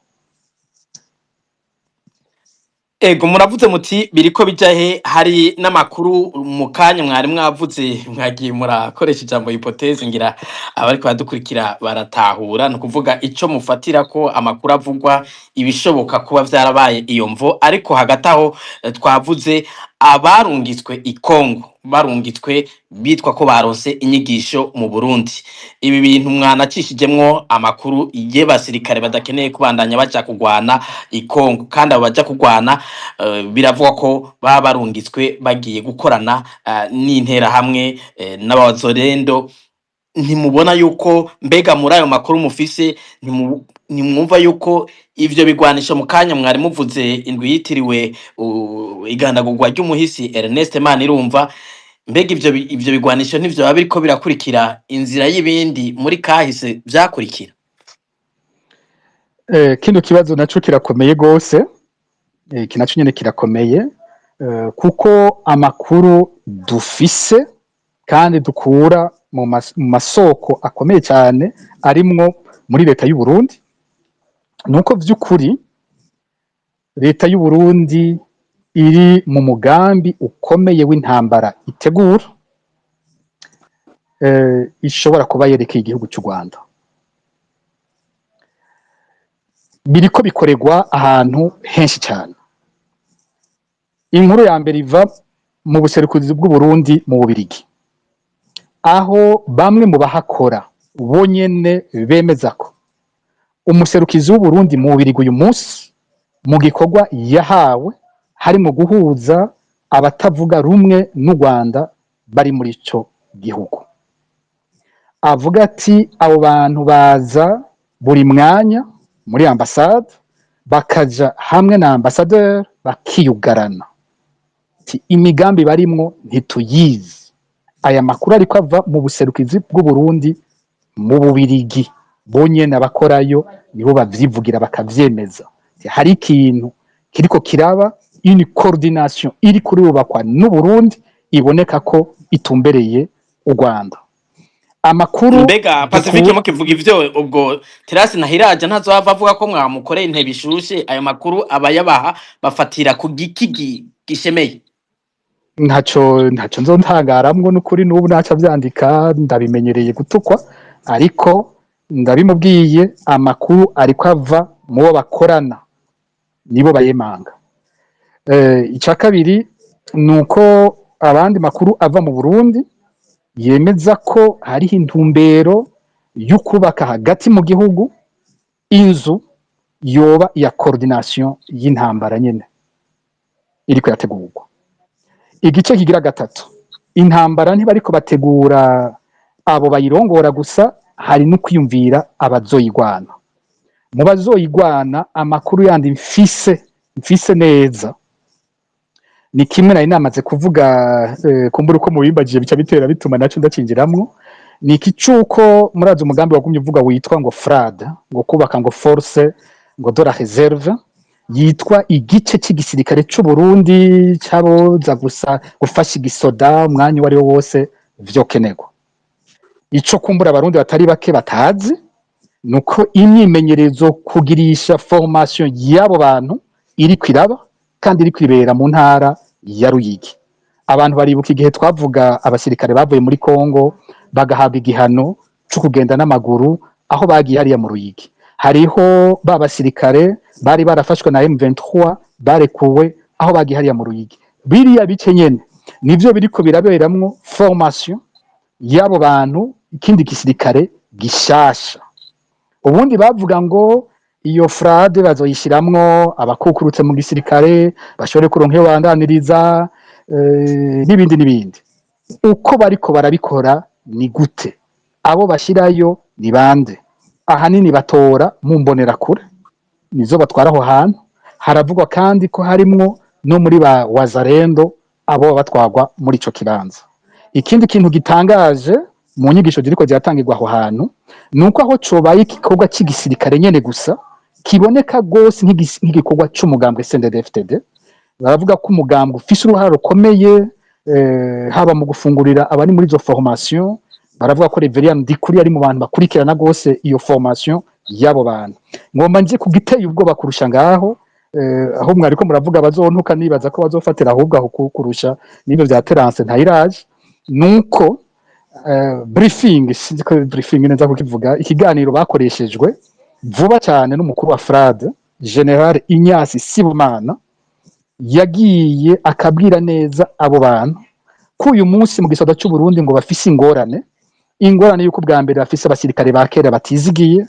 B: Ego muravuze muti biriko bijahe, hari n'amakuru mu kanya mwari mwavuze, mwagiye murakoresha ijambo hypothèse, ngira abariko badukurikira baratahura, no kuvuga ico mufatira ko amakuru avugwa ibishoboka kuba vyarabaye iyo mvo. Ariko hagati aho twavuze abarungitswe i Kongo, barungitswe bitwa ko baronse inyigisho mu Burundi. Ibi bintu mwanacishijemwo amakuru y'abasirikare badakeneye kubandanya baja kugwana i Kongo, kandi abo baja kugwana biravugwa ko baba barungitswe bagiye gukorana n'intera hamwe n'abazorendo. Ntimubona yuko mbega muri ayo makuru mufise, ntimwumva yuko ivyo bigwanisho mu kanya mwari muvuze indwi yitiriwe igandagurwa ry'umuhisi Ernest Manirumva, mbega ivyo bigwanisho ntivyo baba biriko birakurikira inzira y'ibindi muri kahise vyakurikira?
D: Kino kibazo naco kirakomeye gose, iki naco nyene kirakomeye, kuko amakuru dufise kandi dukura mu masoko akomeye cyane arimwo muri leta y'u Burundi, nuko vy'ukuri leta y'u Burundi iri mu mugambi ukomeye w'intambara itegura, ishobora kuba yerekeye igihugu cy'u Rwanda. Biriko bikoregwa ahantu henshi cyane. Inkuru ya mbere iva mu buserukuzi bw'u Burundi mu Bubirigi, aho bamwe mu bahakora bonyene bemeza ko umuserukizi w'u Burundi mu Bubirigi uyu munsi mu gikorwa yahawe harimo guhuza abatavuga rumwe n'u Rwanda bari muri ico gihugu. Avuga ati abo bantu baza buri mwanya muri ambassade, bakaja hamwe na ambassadeur bakiyugarana, ati imigambi barimwo ntituyizi. Aya makuru ariko ava mu buserukizi bw'u Burundi mu Bubirigi, bonyene abakorayo nibo bavyivugira bakavyemeza. Hari ikintu kiriko kiraba une coordination iri kurubakwa n'u Burundi iboneka ko itumbereye u Rwanda. Amakuru
B: mbega Pacifique mukivuga ivyo ubwo Terasi Nahiraja ntazohava avuga ko mwamukoreye intebe ishushe, ayo makuru abayabaha bafatira ku giki gishemeye?
D: ntaco nzontangaramwo n'ukuri, n'ubu naca vyandika, ndabimenyereye gutukwa, ariko ndabimubwiye amakuru ariko ava mubo bakorana nibo bayemanga. Ica kabiri nuko abandi makuru ava mu Burundi yemeza ko hariho intumbero yo kubaka hagati mu gihugu inzu yoba ya coordination y'intambara nyene iriko yategurwa. Igice kigira gatatu, intambara ntibariko bategura abo bayirongora gusa, hari no kwiyumvira abazoyigwana. Mu bazoyigwana amakuru yandi mfise neza ni kimwe nari namaze kuvuga, kumbura uko mubimbagije bica bitera bituma naco ndacinjiramwo, ni iki cuko murazi umugambi wagumye uvuga witwa ngo FRAD, ngo kubaka ngo force ngo de la réserve, yitwa igice c'igisirikare c'u Burundi caboza gusa gufasha igisoda umwanya wari wose vyokenerwa. Ico kumbura abarundi batari bake batazi nuko imyimenyerezo kugirisha formation y'abo bantu iri kwiraba kandi iri kwibera mu ntara ya Ruyigi. Abantu baribuka igihe twavuga abasirikare bavuye muri Kongo bagahabwa igihano cyo kugenda n'amaguru aho bagiye hariya mu Ruyigi. Hariho ba basirikare bari barafashwe na M23 barekuwe aho bagiye hariya mu Ruyigi. Biriya bice nyene nivyo biriko biraberamwo formation y'abo bantu, ikindi gisirikare gishasha. Ubundi bavuga ngo iyo FRAD bazoyishiramwo abakukurutse mu gisirikare bashobore kuronka iyo bandaniriza, n'ibindi. Uko bariko barabikora ni gute? Abo bashirayo ni bande? Ahanini batora mu mbonerakure nizo batwara aho hantu. Haravugwa kandi ko harimwo no muri ba wazarendo abo batwagwa muri ico kibanza. Ikindi kintu gitangaje mu nyigisho ziriko ziratangirwa aho hantu nuko aho cobaye igikorwa c'igisirikare nyene gusa kiboneka gose nk'igikorwa c'umugambwe CNDD-FDD. Baravuga ko umugambwe ufise uruhare rukomeye haba mu gufungurira abari muri izo formation. Baravuga ko Reverien Ndikuri ari mu bantu bakurikirana gose iyo formation y'abo bantu. Ngomba nje kugiteye ubwoba kurusha ngaho, aho mwariko muravuga bazontuka nibaza ko bazofatira ahubwo aho kurusha n'ibyo vya Terence Ntayiraje. Nuko briefing neza kukivuga, ikiganiro bakoreshejwe vuba cyane n'umukuru wa FRAD General Inyasi Sibomana yagiye akabwira neza abo bantu ko uyu munsi mu gisoda cy'u Burundi ngo bafise ingorane yuko bwa mbere bafise abasirikare ba kera batizigiye,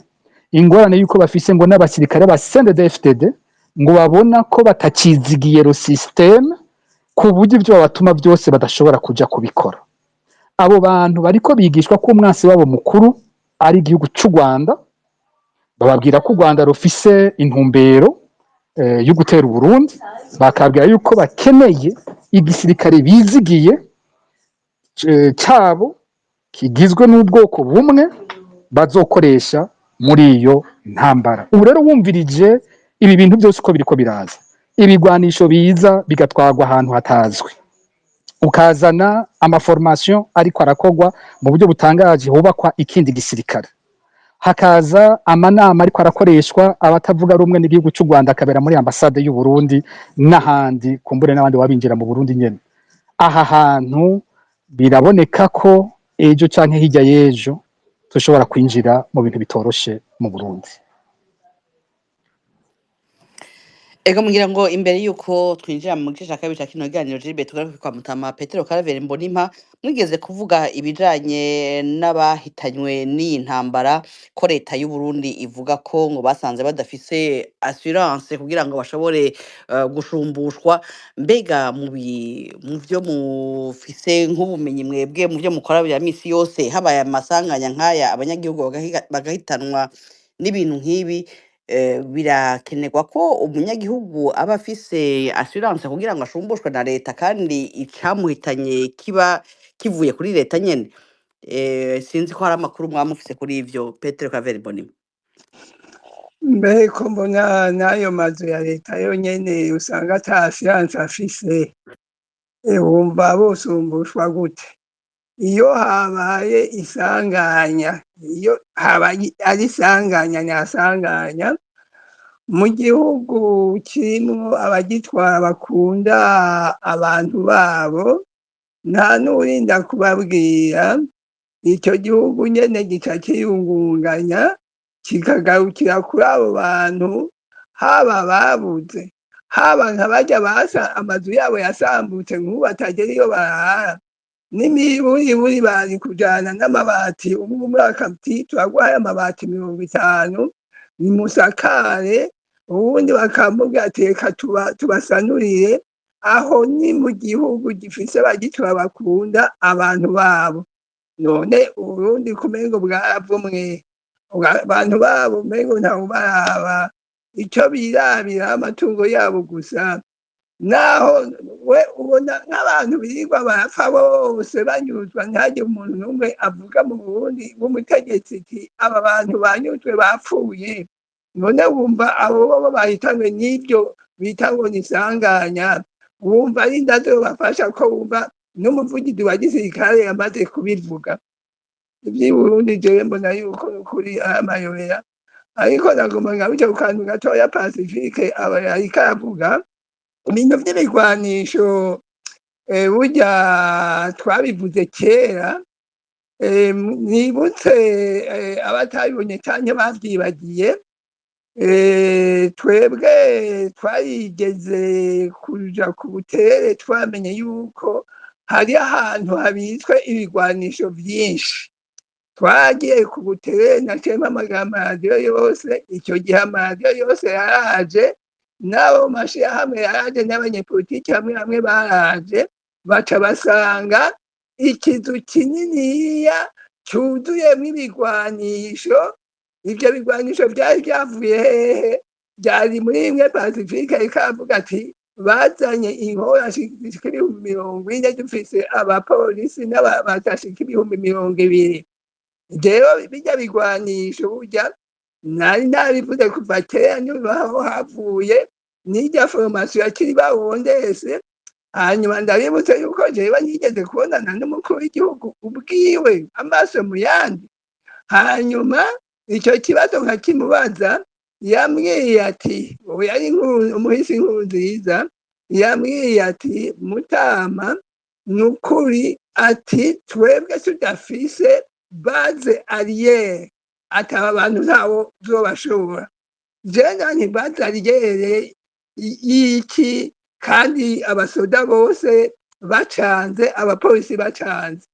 D: ingorane yuko bafise ngo n'abasirikare ba CNDD-FDD ngo babona ko batakizigiye ro systeme ku buryo ibyo babatuma byose badashobora kuja kubikora. Abo bantu bariko bigishwa ko umwansi wabo mukuru ari igihugu cy'u Rwanda, bababwira ko u Rwanda rufise intumbero yo gutera u Burundi, bakabwira yuko bakeneye igisirikare bizigiye cyabo kigizwe n'ubwoko bumwe bazokoresha muri iyo ntambara. Ubu rero wumvirije ibi bintu byose uko biriko biraza, ibigwanisho biza bigatwagwa ahantu hatazwi, ukazana amaformation ariko arakogwa mu buryo butangaje, hubakwa ikindi gisirikare, hakaza amanama ariko arakoreshwa abatavuga rumwe n'igihugu cy'u Rwanda akabera muri ambasade y'u Burundi n'ahandi, kumbure n'abandi wabinjira mu Burundi nyene. Aha hantu biraboneka ko ejo canke hirya y'ejo tushobora kwinjira mu bintu bitoroshe mu Burundi.
C: Ego mugira ngo imbere yuko twinjira mu gice cya kabiri cya kino kiganiro Gilbert tugaruke kwa Mutama Petero Karaveri Mbonimpa, mwigeze kuvuga ibijanye n'abahitanywe n'iyi ntambara ko leta y'u Burundi ivuga ko ngo basanze badafise assurance kugira ngo bashobore gushumbushwa. Mbega mu byo mufise nk'ubumenyi mwebwe mu byo mukora bya misi yose, habaye amasanganya nk'aya abanyagihugu bagahitanwa n'ibintu nk'ibi, birakenerwa ko umunyagihugu aba afise assurance kugira ngo ashumbushwe na leta kandi icamuhitanye kiba kivuye kuri leta nyene? Sinzi ko hari amakuru mwamufise kuri ivyo, Petero Karaveri Mbonimpa.
A: mbere ko mbona n'ayo mazu ya leta yonyene usanga ata siyanse afise, wumva bosumbushwa gute? Iyo habaye isanganya, iyo habaye ari isanganya nyasanganya, mu gihugu kirimwo abagitwara bakunda abantu babo, nta n'uwurinda kubabwira, ico gihugu nyene gica kiyungunganya kikagarukira kuri abo bantu, haba babuze, haba nka barya amazu yabo yasambutse nk'ubu batagera iyo barara, n'imiburiburi bari kujana n'amabati, ubu mwaka ati turaguhaye amabati 50 nimusakare, ubundi bakamubwira ati reka tubasanurire. Aho ni mu gihugu gifise abagitwara bakunda abantu babo. None Uburundi kumengo bwaravumwe, abantu babo umengo ntawubaraba, ico birabira amatungo yabo gusa, naho we ubona nk'abantu birirwa barapfa bose banyuzwa, ntihagire umuntu n'umwe avuga mu Burundi w'umutegetsi ati aba bantu banyuzwe bapfuye. None wumva abo bobo bahitanywe n'ivyo bita ngo ni isanganya, wumva ari ndazo bafasha ko wumva n'umuvugizi wa gisirikare yamaze kubivuga. Ivy'i Burundi jewe mbona yuko kuri amayobera, ariko nagomba ngaruke ku kantu gatoya Pacifique aba yariko aravuga, ibintu vy'ibigwanisho burya twabivuze kera, nibutse abatabibonye canke bavyibagiye, twebwe twarigeze kuja ku buterere twamenye yuko hari ahantu habitswe ibigwanisho vyinshi. Twagiye ku buterere naciye mpamagara amaradiyo yose, ico gihe amaradiyo yose yaraje, n'abo mashirahamwe yaraje, n'abanyepolitiki hamwe hamwe baraje, baca basanga ikizu kininiya cuzuyemwo ibigwanisho. Ivyo bigwanisho vyari vyavuye hehe? Vyari muri bimwe Pacifique ariko aravuga ati bazanye inkora zishika 40,000, dufise abapolisi n'abashika 20,000. Rero birya bigwanisho burya nari nabivuze kuva kera, niho havuye n'irya formation yakiri bawondese. Hanyuma ndabibutse yuko jewe nigeze kubonana n'umukuru w'igihugu ubwiwe amaso mu yandi, hanyuma ico kibazo nkakimubaza, yambwiye ati ubu yari umuhisi Nkurunziza, yambwiye ati Mutama, nukuri ati twebwe tudafise base arrière, ati aba bantu ntawo zobashobora. Jewe nti base arrière y'iki? Kandi abasoda bose bacanze, abapolisi bacanze,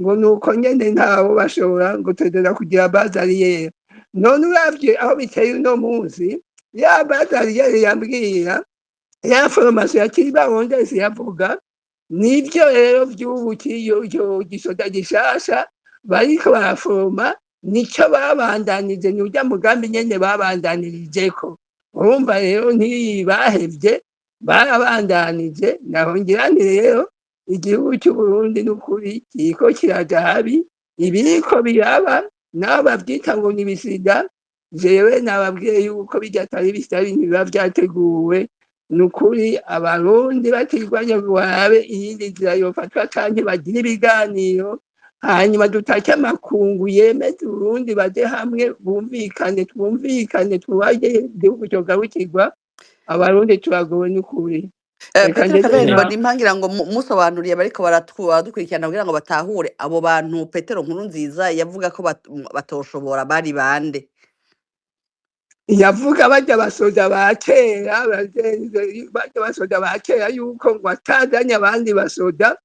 A: ngo nuko nyene ntawo bashobora, ngo tugenda kugira base arrière. None uravye aho biteye uno munsi, ya base arrière yambwira, ya formation yakiri bawondese yavuga, nivyo rero vy'ubu kiyo gisoda gishasha bariko baraforoma, nico babandanije, ni urya mugambi nyene babandanirijeko. Urumva rero ntibahevye, barabandanije. Naho ngira nti rero igihugu c'Uburundi n'ukuri kiriko kiraja habi, ibiriko biraba nabo bavyita ngo ni bisida, jewe nababwiye yuko birya atari bisida, ibintu biba vyateguwe. Nukuri abarundi batirwanya ngo barabe iyindi nzira yofatwa canke bagire ibiganiro, hanyuma dutake amakungu yemeze Uburundi, baje hamwe bumvikane, twubake igihugu cogarukirwa. Abarundi turagowe n'ukuri.
C: Petero Kaverimbo nimpangira ngo musobanuriye bariko baradukurikirana kugira ngo batahure abo bantu Petero Nkurunziza yavuga ko batoshobora bari bande?
A: Yavuga barya basoda ba kera, barya basoda ba kera yuko ngo atazanye abandi basoda,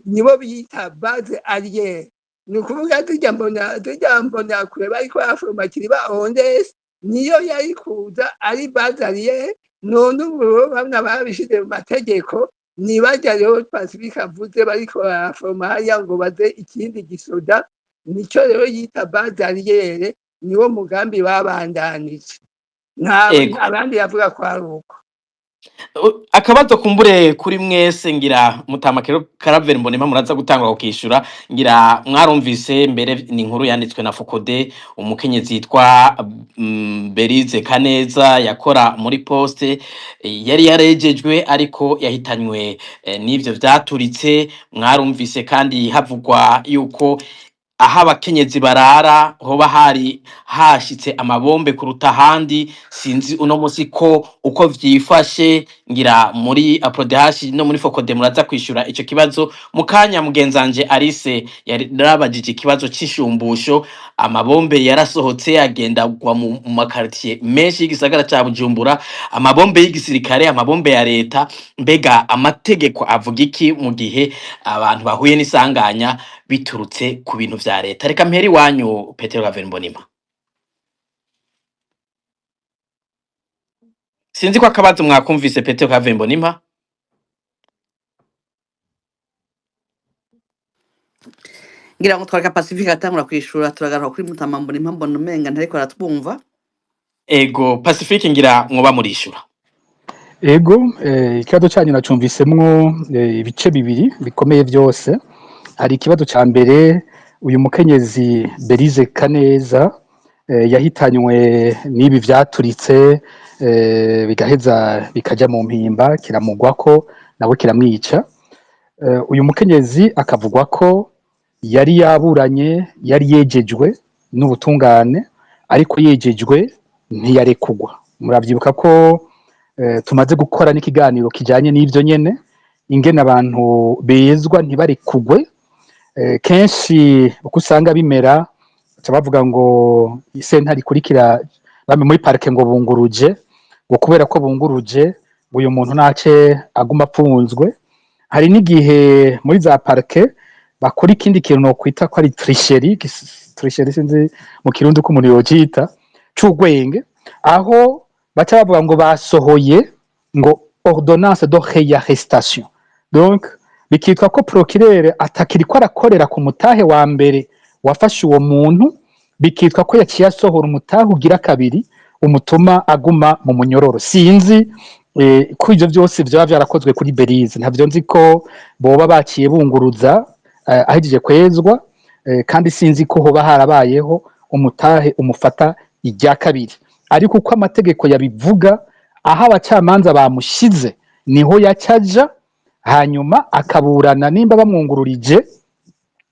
A: nibo bita base arrière. Ni ukuvuga turya mbona kure bariko baraforoma kiri bawondese, niyo yari kuza ari base arrière. None ubu bamwe babishize mu mategeko, ni barya rero Pacifique avuze bariko baraforoma hariya ngo baze ikindi gisoda, nico rero yita base arrière, niwo mugambi babandanije. Nta abandi yavuga ko ari uko.
B: Akabazo kumbure kuri mwese ngira mutamakero Karaveri Mbonimpa muraza gutangwa kukishura ngira mwarumvise mbere ni inkuru yanditswe na Fokode umukenyezi yitwa Berize Kaneza yakora muri poste yari yarejejwe ariko yahitanywe n'ivyo vyaturitse mwarumvise kandi havugwa yuko aha abakenyezi barara hoba hari hashitse amabombe kuruta handi sinzi uno musi ko uko vyifashe ngira muri aprodehashi no muri Fokode muraza kwishura ico kibazo mukanya mugenzanje Alice yarabajije ikibazo c'ishumbusho amabombe yarasohotse agenda gwa mu makartier menshi y'igisagara ca Bujumbura amabombe y'igisirikare amabombe ya leta mbega amategeko avuga iki mu gihe abantu bahuye n'isanganya biturutse ku bintu vya leta reka mperi wanyu Petero Karaveri Mbonimpa sinzi ko akabazo mwakumvise Petero Karaveri Mbonimpa
C: ngira ngo twareka Pacifique atangura kwishura turagaruka kuri Mutama Mbonimpa mbona umenga ntariko aratwumva.
B: ego Pacifique ngira mwoba murishura
D: ego ikibazo cyanyu nacumvisemwo ibice bibiri bikomeye vyose. Hari ikibazo ca mbere uyu mukenyezi Berize Kaneza yahitanywe n'ibi vyaturitse bigaheza bikaja mu mpimba kiramugwako nabo kiramwica. Uyu mukenyezi akavugwa ko yari yaburanye yari yejejwe n'ubutungane ariko yejejwe ntiyarekugwa. Muravyibuka ko tumaze gukora n'ikiganiro kijanye n'ivyo nyene ingene abantu bezwa ntibarekugwe. Kenshi uko usanga bimera bavuga ngo isentare ikurikira bamwe muri parike ngo bunguruje ngo kubera ko bunguruje ngo uyu muntu nace aguma apfunzwe. Hari n'igihe muri za parike bakora ikindi kintu no kwita ko ari tricherie sinzi mu kirundi ko umuntu yocita c'ugwenge aho baca bavuga ngo basohoye ngo ordonnance de réarrestation donc bikitwa ko procureur atakiri ko arakorera ku mutahe wa mbere wafashe uwo muntu bikitwa ko yaciye asohora umutahe ugira kabiri umutuma aguma mu munyororo. Sinzi ko ivyo byose byaba byarakozwe kuri Berize ntavyo nzi ko boba baciye bunguruza ahejeje kwezwa kandi sinzi ko hoba harabayeho umutahe umufata ijya kabiri ariko uko amategeko yabivuga aho abacamanza bamushize niho yacaja hanyuma akaburana nimba bamwungururije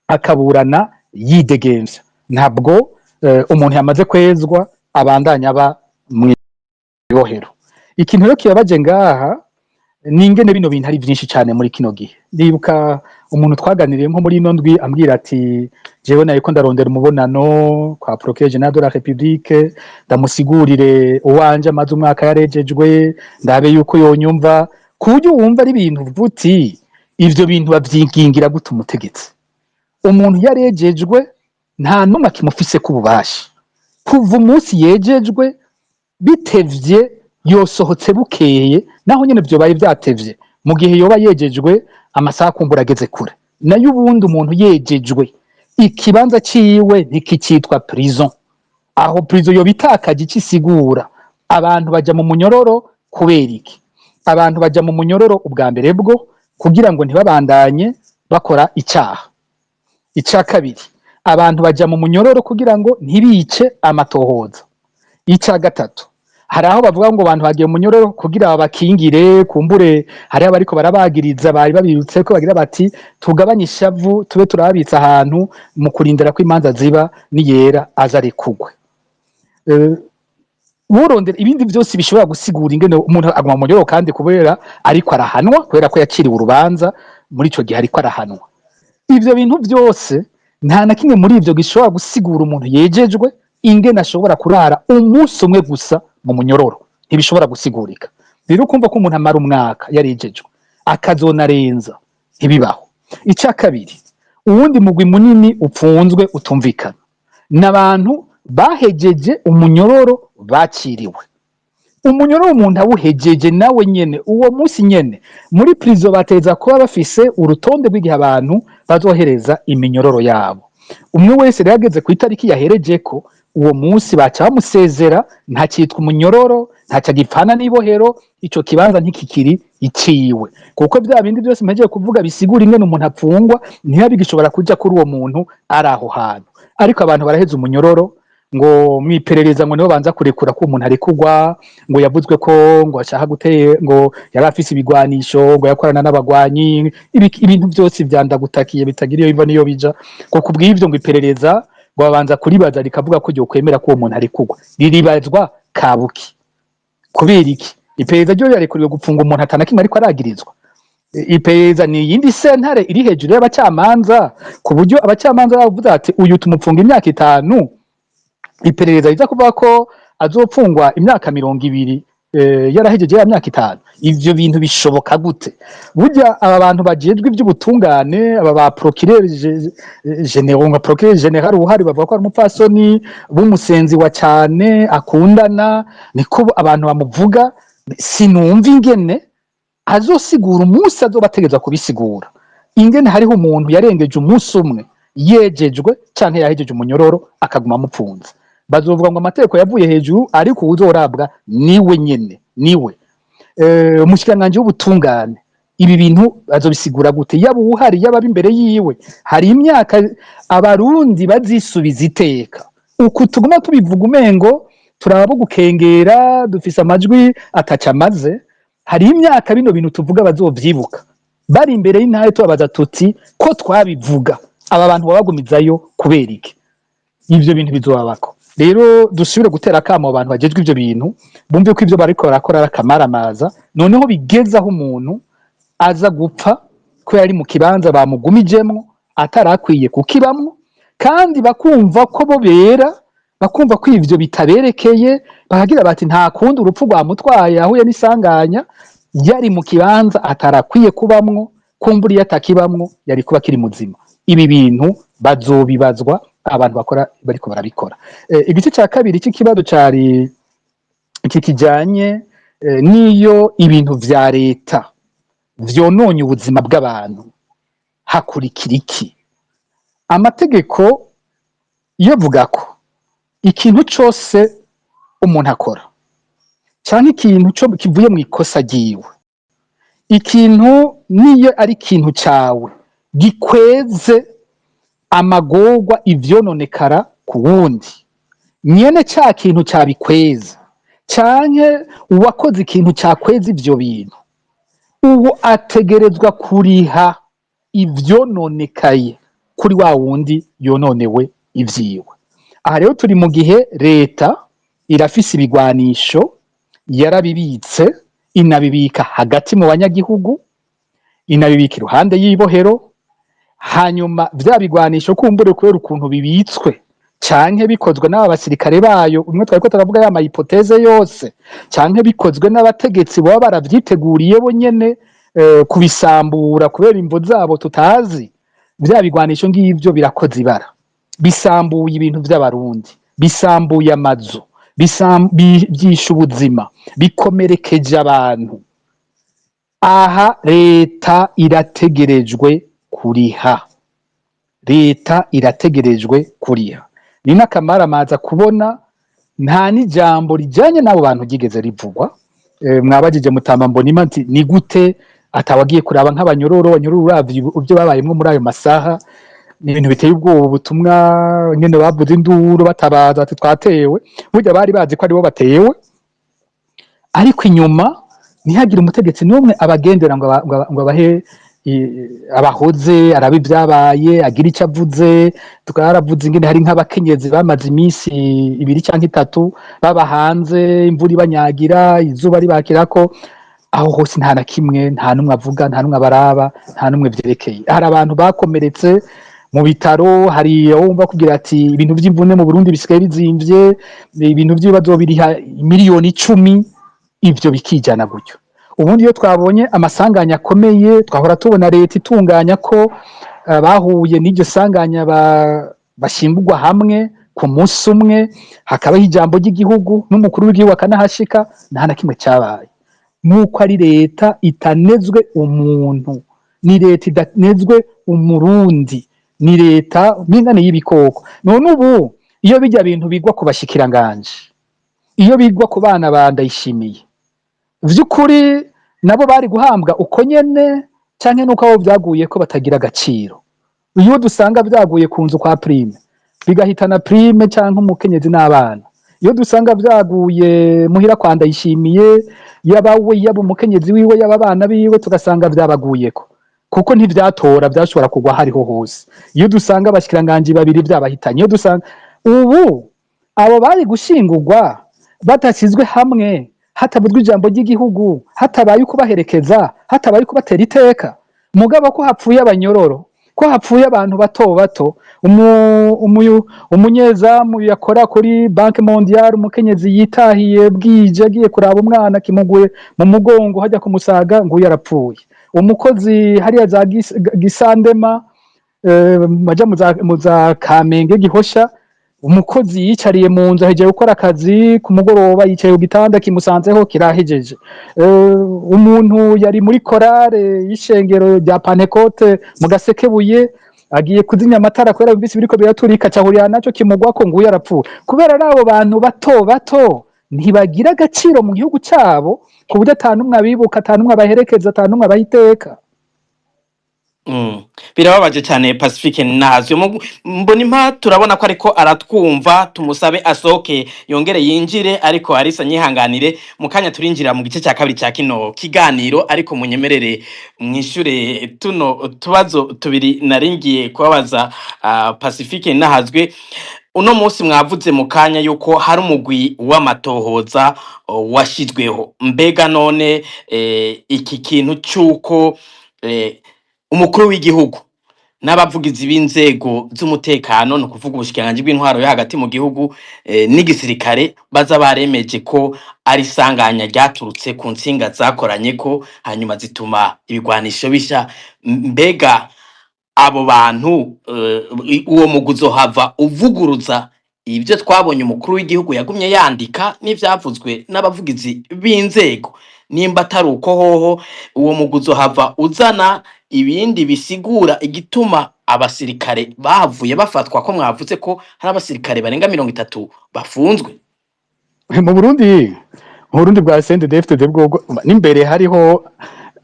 D: akaburana yidegemvya ntabwo umuntu yamaze kwezwa abandanya aba mwibohero. Ikintu rero kibabaje ngaha ningene bino bintu ari byinshi cyane muri kino gihe. Ndibuka umuntu twaganiriye nko muri ino ndwi ambwira ati jewe nayo ko ndarondera umubonano kwa procureur general de la République ndamusigurire uwanje amaze umwaka yarejejwe ndabe yuko yonyumva kuburyo wumva ari ibintu vuti ivyo bintu bavyigingira gute umutegetsi. Umuntu yarejejwe nta numa kimufise kububasha kuva umunsi yejejwe bitevye yosohotse bukeye naho nyene byo bari vyatevye mu gihe yoba yejejwe amasaha kumbura ageze kure. Nayo ubundi umuntu yejejwe ikibanza ciwe ntikicitwa prison aho prison yo bitakaje ikisigura abantu baja mu munyororo kubera iki abantu baja mu munyororo ubwa mbere bwo kugira ngo ntibabandanye bakora icyaha. Ica kabiri abantu baja mu munyororo kugira ngo ntibice amatohoza. Ica gatatu hari aho bavuga ngo abantu bagiye mu munyororo kugira babakingire kumbure hari abariko barabagiriza bari babirutse ko bagira bati tugabanye ishavu tube turabitsa ahantu mu kurindira ko imanza ziba niyera azarekugwe. Urondera ibindi byose bishobora gusigura ingene umuntu aguma mu munyororo kandi kubera ariko arahanwa kubera ko yakiriwe urubanza muri ico gihe ariko arahanwa. Ivyo bintu byose nta na kimwe muri ivyo gishobora gusigura umuntu yejejwe ingene ashobora kurara umunsi umwe gusa mu munyororo ntibishobora gusigurika. Rero kumva ko umuntu amara umwaka yarejejwe akazonarenza ntibibaho. Ica kabiri uwundi mugwi munini upfunzwe utumvikana n'abantu bahejeje umunyororo bakiriwe. Umunyororo umuntu awuhejeje nawe nyene uwo munsi nyene muri prison bateza kuba bafise urutonde rw'igihe abantu bazohereza iminyororo yabo. Umwe wese yageze ku itariki yaherejeko uwo munsi baca bamusezera, ntakitwa umunyororo, ntaca agipfana n'ibohero, ico kibanza ntikikiri iciwe, kuko bya bindi byose mpejeje kuvuga bisigura ingene umuntu apfungwa ntiyabigishobora kuja kuri uwo muntu ari aho hantu. Ariko abantu baraheza umunyororo ngo mwiperereza ngo nibo banza kurekura ko umuntu arekurwa, ngo yavuzwe ko ngo ashaka guteye, ngo yari afise ibigwanisho, ngo yakorana n'abagwanyi, ibintu byose vyandagutakiye bitagira iyo biva niyo bija, ngo kubw'ivyo ngo iperereza ngo babanza kuribaza rikavuga ko ryo kwemera ko uwo muntu arekurwa. Riribazwa kabuki kubera iki? Iperereza ryo yarekuriwe gupfunga umuntu atana kimwe ariko aragirizwa. Iperereza ni yindi sentare iri hejuru y'abacamanza, ku buryo abacamanza bavuga ati uyu tumupfunga imyaka 5, iperereza riza kuvuga ko azopfungwa imyaka 20 yarahejeje ya myaka 5. Ivyo bintu bishoboka gute? Burya aba bantu bajejwe ivy'ubutungane, aba ba procureur general, nka procureur general uhari bavuga ko ari umupfasoni b'umusenzi wa cyane akundana, niko abantu bamuvuga. Sinumva ingene azosigura umunsi azobategeza kubisigura, ingene hariho umuntu yarengeje umunsi umwe yejejwe canke yahejeje umunyororo akaguma amupfunze. Bazovuga ngo amategeko yavuye hejuru, ariko uzorabwa niwe nyene, niwe umushikiranganji w'ubutungane. Ibi bintu azobisigura gute? Yaba uhari yaba imbere yiwe, hari imyaka abarundi bazisubiza iteka. Uku tuguma tubivuga umengo turaba gukengera, dufise amajwi ataca amaze. Hari imyaka bino bintu tuvuga bazovyibuka, bari imbere y'intahe tubabaza tuti ko twabivuga, aba bantu babagumizayo kubera iki? Ivyo bintu bizobabako. Rero dusubire gutera akamo abantu bajejwe ivyo bintu, bumve ko ivyo bariko barakora ari akamaramaza, noneho bigezaho umuntu aza gupfa ko yari mu kibanza bamugumijemwo atarakwiye kukibamwo, kandi bakumva ko bo bera, bakumva ko ivyo bitaberekeye, bakagira bati nta kundi urupfu rwamutwaye ahuye n'isanganya, yari mu kibanza atarakwiye kubamwo, kumbura iyo atakibamwo yari kuba kiri muzima. Ibi bintu bazobibazwa abantu bakora bariko barabikora. Igice cya kabiri cy'ikibazo cari iki kijanye niyo ibintu vya leta vyononye ubuzima bw'abantu hakurikira iki? Amategeko iyo avuga ko ikintu cose umuntu akora canke ikintu cyo kivuye mu ikosa ryiwe, ikintu niyo ari ikintu cawe gikweze amagorwa ivyononekara ku wundi, nyene ca kintu cabikweza canke uwakoze ikintu cakweza ivyo bintu, uwo ategerezwa kuriha ivyononekaye kuri wa wundi yononewe ivyiwe. Aha rero turi mu gihe leta irafise ibigwanisho, yarabibitse, inabibika hagati mu banyagihugu, inabibika iruhande y'ibohero, hanyuma vya bigwanisho kumbure kubera ukuntu bibitswe canke bikozwe n'aba basirikare bayo, umwe twariko turavuga ya mahipoteze yose, canke bikozwe n'abategetsi baba baravyiteguriye bo nyene kubisambura kubera imvo zabo tutazi, vya bigwanisho ngivyo birakoze ibara, bisambuye ibintu vy'abarundi, bisambuye amazu, byishe ubuzima, bikomerekeje abantu. Aha leta irategerejwe kuriha, leta irategerejwe kuriha. Ni n'akamaramaza kubona nta n'ijambo rijanye n'abo bantu ryigeze rivugwa. Mwabajije Mutamba Mbonimpa nti ni gute atawagiye kuraba nk'abanyororo, abanyororo uravye ivyo babayemwo muri ayo masaha, ni ibintu biteye ubwoba. Ubutumwa nyene bavuze induru batabaza ati twatewe, burya bari bazi ko aribo batewe, ariko inyuma ntihagire umutegetsi n'umwe abagendera ngo abahe abahoze arabe ibyabaye agira icyo avuze. Twaravuze ingene hari nk'abakenyezi bamaze iminsi 2 canke 3 baba hanze, imvura ibanyagira, izuba ribakirako, aho hose nta na kimwe, nta numwe avuga, nta numwe abaraba, nta numwe vyerekeye. Hari abantu bakomeretse mu bitaro, hari wumva kugira ati ibintu by'imvune mu Burundi bisigaye bizimvye, ibintu by'ibibazo biriha miliyoni 10, ivyo bikijana gutyo. Ubundi iyo twabonye amasanganya akomeye twahora tubona leta itunganya ko bahuye n'iryo sanganya bashingurwa hamwe ku munsi umwe, hakabaho ijambo ry'igihugu n'umukuru w'igihugu akanahashika, nta na kimwe cyabaye. Nuko ari leta itanezwe umuntu, ni leta itanezwe umurundi, ni leta mingane y'ibikoko. None ubu iyo bijya bintu bigwa ku bashikiranganje, iyo bigwa ku bana ba Ndayishimiye, vy'ukuri nabo bari guhambwa uko nyene canke nuko abo vyaguye ko batagira agaciro. Iyo dusanga vyaguye ku nzu kwa Prime bigahitana Prime canke umukenyezi n'abana, iyo dusanga vyaguye muhira kwa Ndayishimiye yaba we yaba umukenyezi wiwe yaba abana biwe tugasanga vyabaguyeko, kuko ntivyatora vyashobora kugwa hariho hose. Iyo dusanga abashikiranganje babiri vyabahitanye, iyo dusanga ubu abo bari gushingurwa batasizwe hamwe, hatabuzwa ijambo ry'igihugu, hatabaye kubaherekeza, hatabaye kubatera iteka, mugabo ko hapfuye abanyororo, ko hapfuye abantu bato bato, umunyezamu yakora kuri Banque Mondiale, umukenyezi yitahiye bwije agiye kuraba umwana kimuguye mu mugongo hajya kumusaga ngo yarapfuye, umukozi hariya za Gisandema maja muza Kamenge Gihosha, umukozi yicariye mu nzu ahejeje gukora akazi ku mugoroba yicaye ku gitanda kimusanzeho kirahejeje. Umuntu yari muri korale y'ishengero rya Pantekote mu Gasekebuye agiye kuzimya amatara kubera bisi biriko biraturika cahurira naco kimugwako ngo yarapfuye, kubera nabo bantu bato bato ntibagira agaciro mu gihugu cabo ku buryo atanumwe abibuka, atanumwe abaherekeza, atanumwe abahiteka.
B: Birababaje cyane Pacifique Ninahazwe. Mbonimpa turabona ko ariko aratwumva, tumusabe asoke yongere yinjire, ariko Arisa nyihanganire mu kanya turinjira mu gice cya kabiri cya kino kiganiro, ariko munyemerere mwishure tuno tubazo tubiri naringiye kubabaza Pacifique Ninahazwe. Uno munsi mwavuze mu kanya yuko hari umugwi w'amatohoza washizweho, mbega none iki kintu cyuko umukuru w'igihugu n'abavugizi b'inzego z'umutekano, no kuvuga ubushikiranganje bw'intwaro yo hagati mu gihugu n'igisirikare baza baremeje ko ari sanganya ryaturutse ku nsinga zakoranye ko hanyuma zituma ibigwanisho bisha. Mbega abo bantu uwo muguzo hava uvuguruza ibyo twabonye umukuru w'igihugu yagumye yandika n'ivyavuzwe n'abavugizi b'inzego? Nimba atari uko hoho uwo muguzo hava uzana ibindi bisigura igituma abasirikare bavuye bafatwa, ko mwavuze ko hari abasirikare barenga 30 bafunzwe
D: mu Burundi bwa CNDD-FDD bwo n'imbere hariho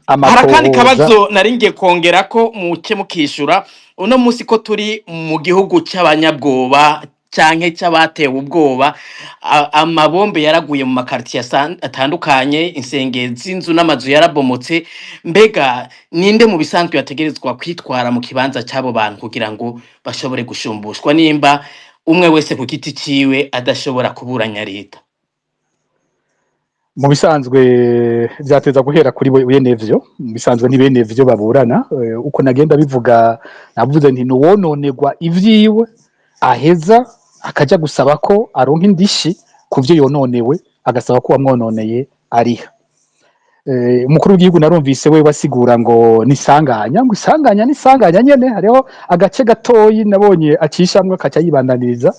D: amatohoza.
B: Harakandi kabazo naringiye kongera ko muke mukishura, uno munsi ko turi mu gihugu cy'abanyabwoba canke cy'abatewe ubwoba, amabombe yaraguye mu makartier atandukanye, insenge z'inzu n'amazu yarabomotse. Mbega ninde mu bisanzwe yategerezwa kwitwara mu kibanza cy'abo bantu kugira ngo bashobore gushumbushwa, nimba umwe wese ku giti ciwe adashobora kuburanya leta?
D: Mu bisanzwe vyateza guhera kuri benevyo, mu bisanzwe ni benevyo baburana. Uko nagenda bivuga, navuze nti nuwononegwa ivyiwe aheza akaja gusaba ko aronka indishi kuvyo yononewe, agasaba ko wamwononeye ariha. Umukuru w'igihugu narumvise we basigura ngo nisanganya, ngo isanganya nyene hariho agace gatoyi nabonye acishamwe akaca yibandaniriza,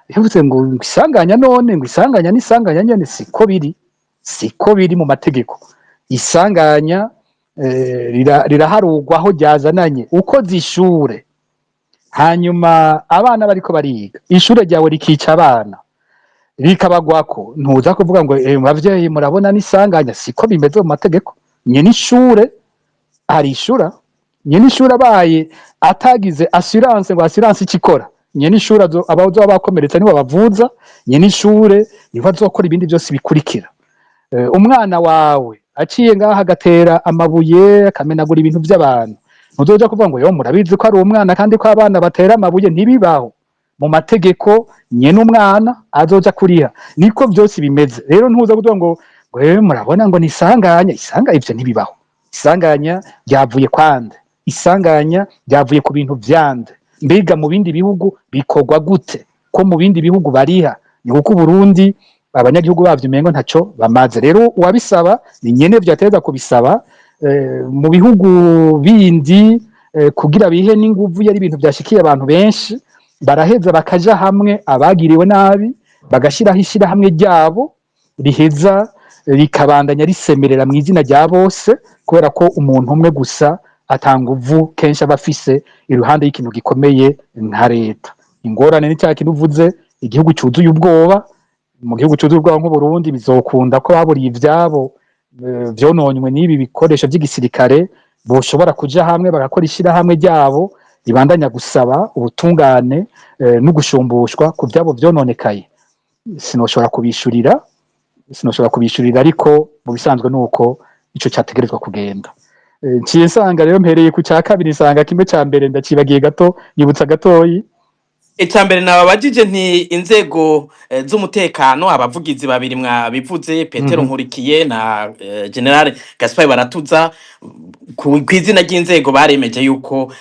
D: yavuze ngo isanganya none, ngo isanganya nyene siko biri mu mategeko. Isanganya riraharugwa aho ryazananye uko zishure, hanyuma abana bariko bariga, ishure ryawe rikica abana rikabagwako, ntuza kuvuga ngo bavyeyi murabona nisanganya. Siko bimeze mu mategeko. Nyene ishure arishura, nyene ishure abaye atagize assurance ngo assurance ikikora, nyene ishure abazo bakomeretsa nibo bavuza, nyene ishure niho azokora ibindi byose bikurikira. Umwana wawe aciye ngaha agatera amabuye akamenagura ibintu by'abantu, ntuzoja kuvuga ngo yo murabizi ko ari umwana kandi ko abana batera amabuye. Ntibibaho mu mategeko, nyene umwana azoja kuriha. Niko byose bimeze. Rero ntuza kuvuga ngo murabona ngo nisanganya. Ivyo ntibibaho. Isanganya ryavuye kwande? Isanganya ryavuye ku bintu vyande. Mbega mu bindi bihugu bikorwa gute? Ko mu bindi bihugu bariha, ni kuko Burundi abanyagihugu bavyo umengo ntaco bamaze. Rero uwabisaba ni nyene vyateza kubisaba. Mu bihugu bindi kugira bihe n'inguvu yari ibintu byashikiye abantu benshi, baraheza bakaja hamwe, abagiriwe nabi bagashiraho ishirahamwe ryabo riheza rikabandanya risemerera mu izina rya bose, kubera ko umuntu umwe gusa atanguvu kenshi abafise iruhande y'ikintu gikomeye nka leta. Ingorane ni cya kintu uvuze igihugu cyuzuye ubwoba, mu gihugu cyuzuye ubwoba nk'Uburundi bizokunda ko baburiye ivyabo vyononywe n'ibi bikoresho by'igisirikare boshobora kuja hamwe bagakora ishirahamwe ryabo ribandanya gusaba ubutungane no gushumbushwa ku vyabo vyononekaye. Sinoshobora kubishurira ariko mu bisanzwe nuko ico cyategerezwa kugenda. Nciye nsanga rero mpereye ku cya kabiri nsanga kimwe cya mbere ndacibagiye gato nyibutsa gatoyi.
B: Icambere nababajije nti inzego z'umutekano abavugizi babiri mwabivuze Petero Nkurikiye na General Gaspard Baratuza kw'izina ry'inzego baremeje yuko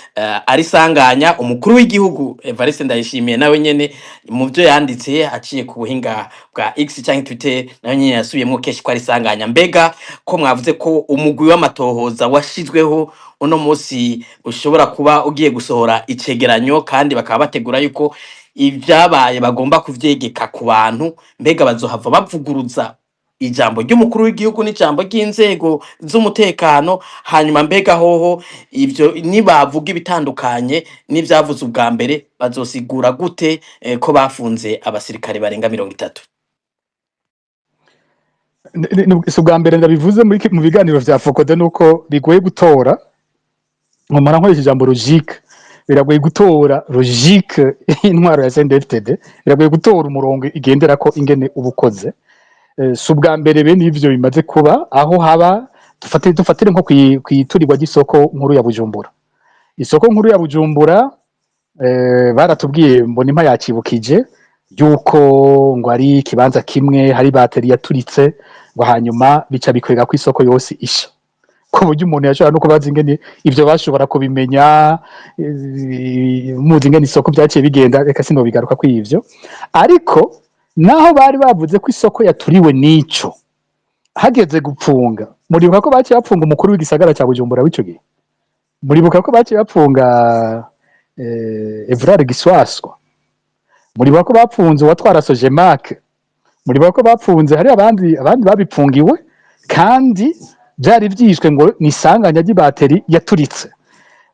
B: ari sanganya. Umukuru w'igihugu Evariste Ndayishimiye nawe nyene mu byo yanditse aciye ku buhinga bwa X cyangwa Twitter nawe nyene yasubiyemo keshi ko ari sanganya. Mbega ko mwavuze ko umugwi w'amatohoza washizweho uno musi ushobora kuba ugiye gusohora icegeranyo kandi bakaba bategura yuko ibyabaye bagomba kuvyegeka ku bantu, mbega bazohava bavuguruza ijambo ry'umukuru w'igihugu n'ijambo ry'inzego z'umutekano? Hanyuma mbega hoho ivyo nibavuga ibitandukanye n'ivyavuze ubwa mbere bazosigura gute ko bafunze abasirikare barenga 30?
D: Si ubwa mbere ndabivuze mu biganiro vya Fokode nuko bigoye gutora, nkomara nkoresha ijambo logique, biragoye gutora logique intwaro ya CNDD-FDD, biragoye gutora umurongo igendera ko ingene ubukoze. Si ubwa mbere bene ivyo bimaze kuba, aho haba dufatire nko kwiturirwa ry'isoko nkuru ya Bujumbura. Isoko nkuru ya Bujumbura baratubwiye Mbonimpa yakibukije yuko ngo ari kibanza kimwe hari bateri yaturitse ngo hanyuma bica bikwega ku isoko yose isha, ko buryo umuntu yashobora no kubaza ingene ivyo bashobora kubimenya, muzi ingene isoko byaciye bigenda, reka sino bigaruka ku ivyo. Ariko naho bari bavuze ko isoko yaturiwe n'ico, hageze gupfunga, muribuka ko baciye bapfunga umukuru w'igisagara cya Bujumbura w'ico gihe? Muribuka ko baciye bapfunga Evrard Giswaswa? Muribuka ko bapfunze uwatwara Sojemak? Muribuka ko bapfunze hari abandi babipfungiwe kandi byari byishwe ngo ni sanganya ry'ibateri yaturitse.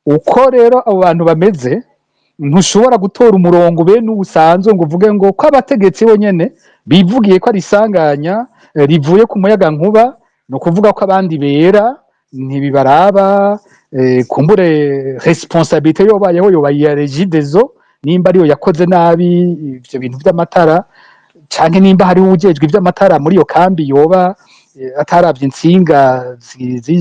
D: Uko rero abo bantu bameze, ntushobora gutora umurongo bene ubusanzwe ngo uvuge ngo ko abategetsi bonyene bivugiye ko ari sanganya rivuye ku muyaga nkuba, no kuvuga ko abandi bera ntibibaraba. Kumbure responsabilité yobayeho yobaye Regideso, nimba ariyo yakoze nabi ivyo bintu by'amatara, canke nimba hari ujejwe ivy'amatara muri iyo kambi yoba ataravye insinga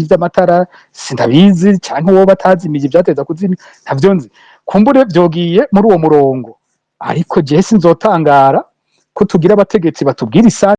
D: z'amatara, sindabizi, canke woba atazimije ivyateza kuzimya, ntavyo nzi. Kumbure vyogiye muri uwo murongo, ariko je sinzotangara ko tugira abategetsi batubwira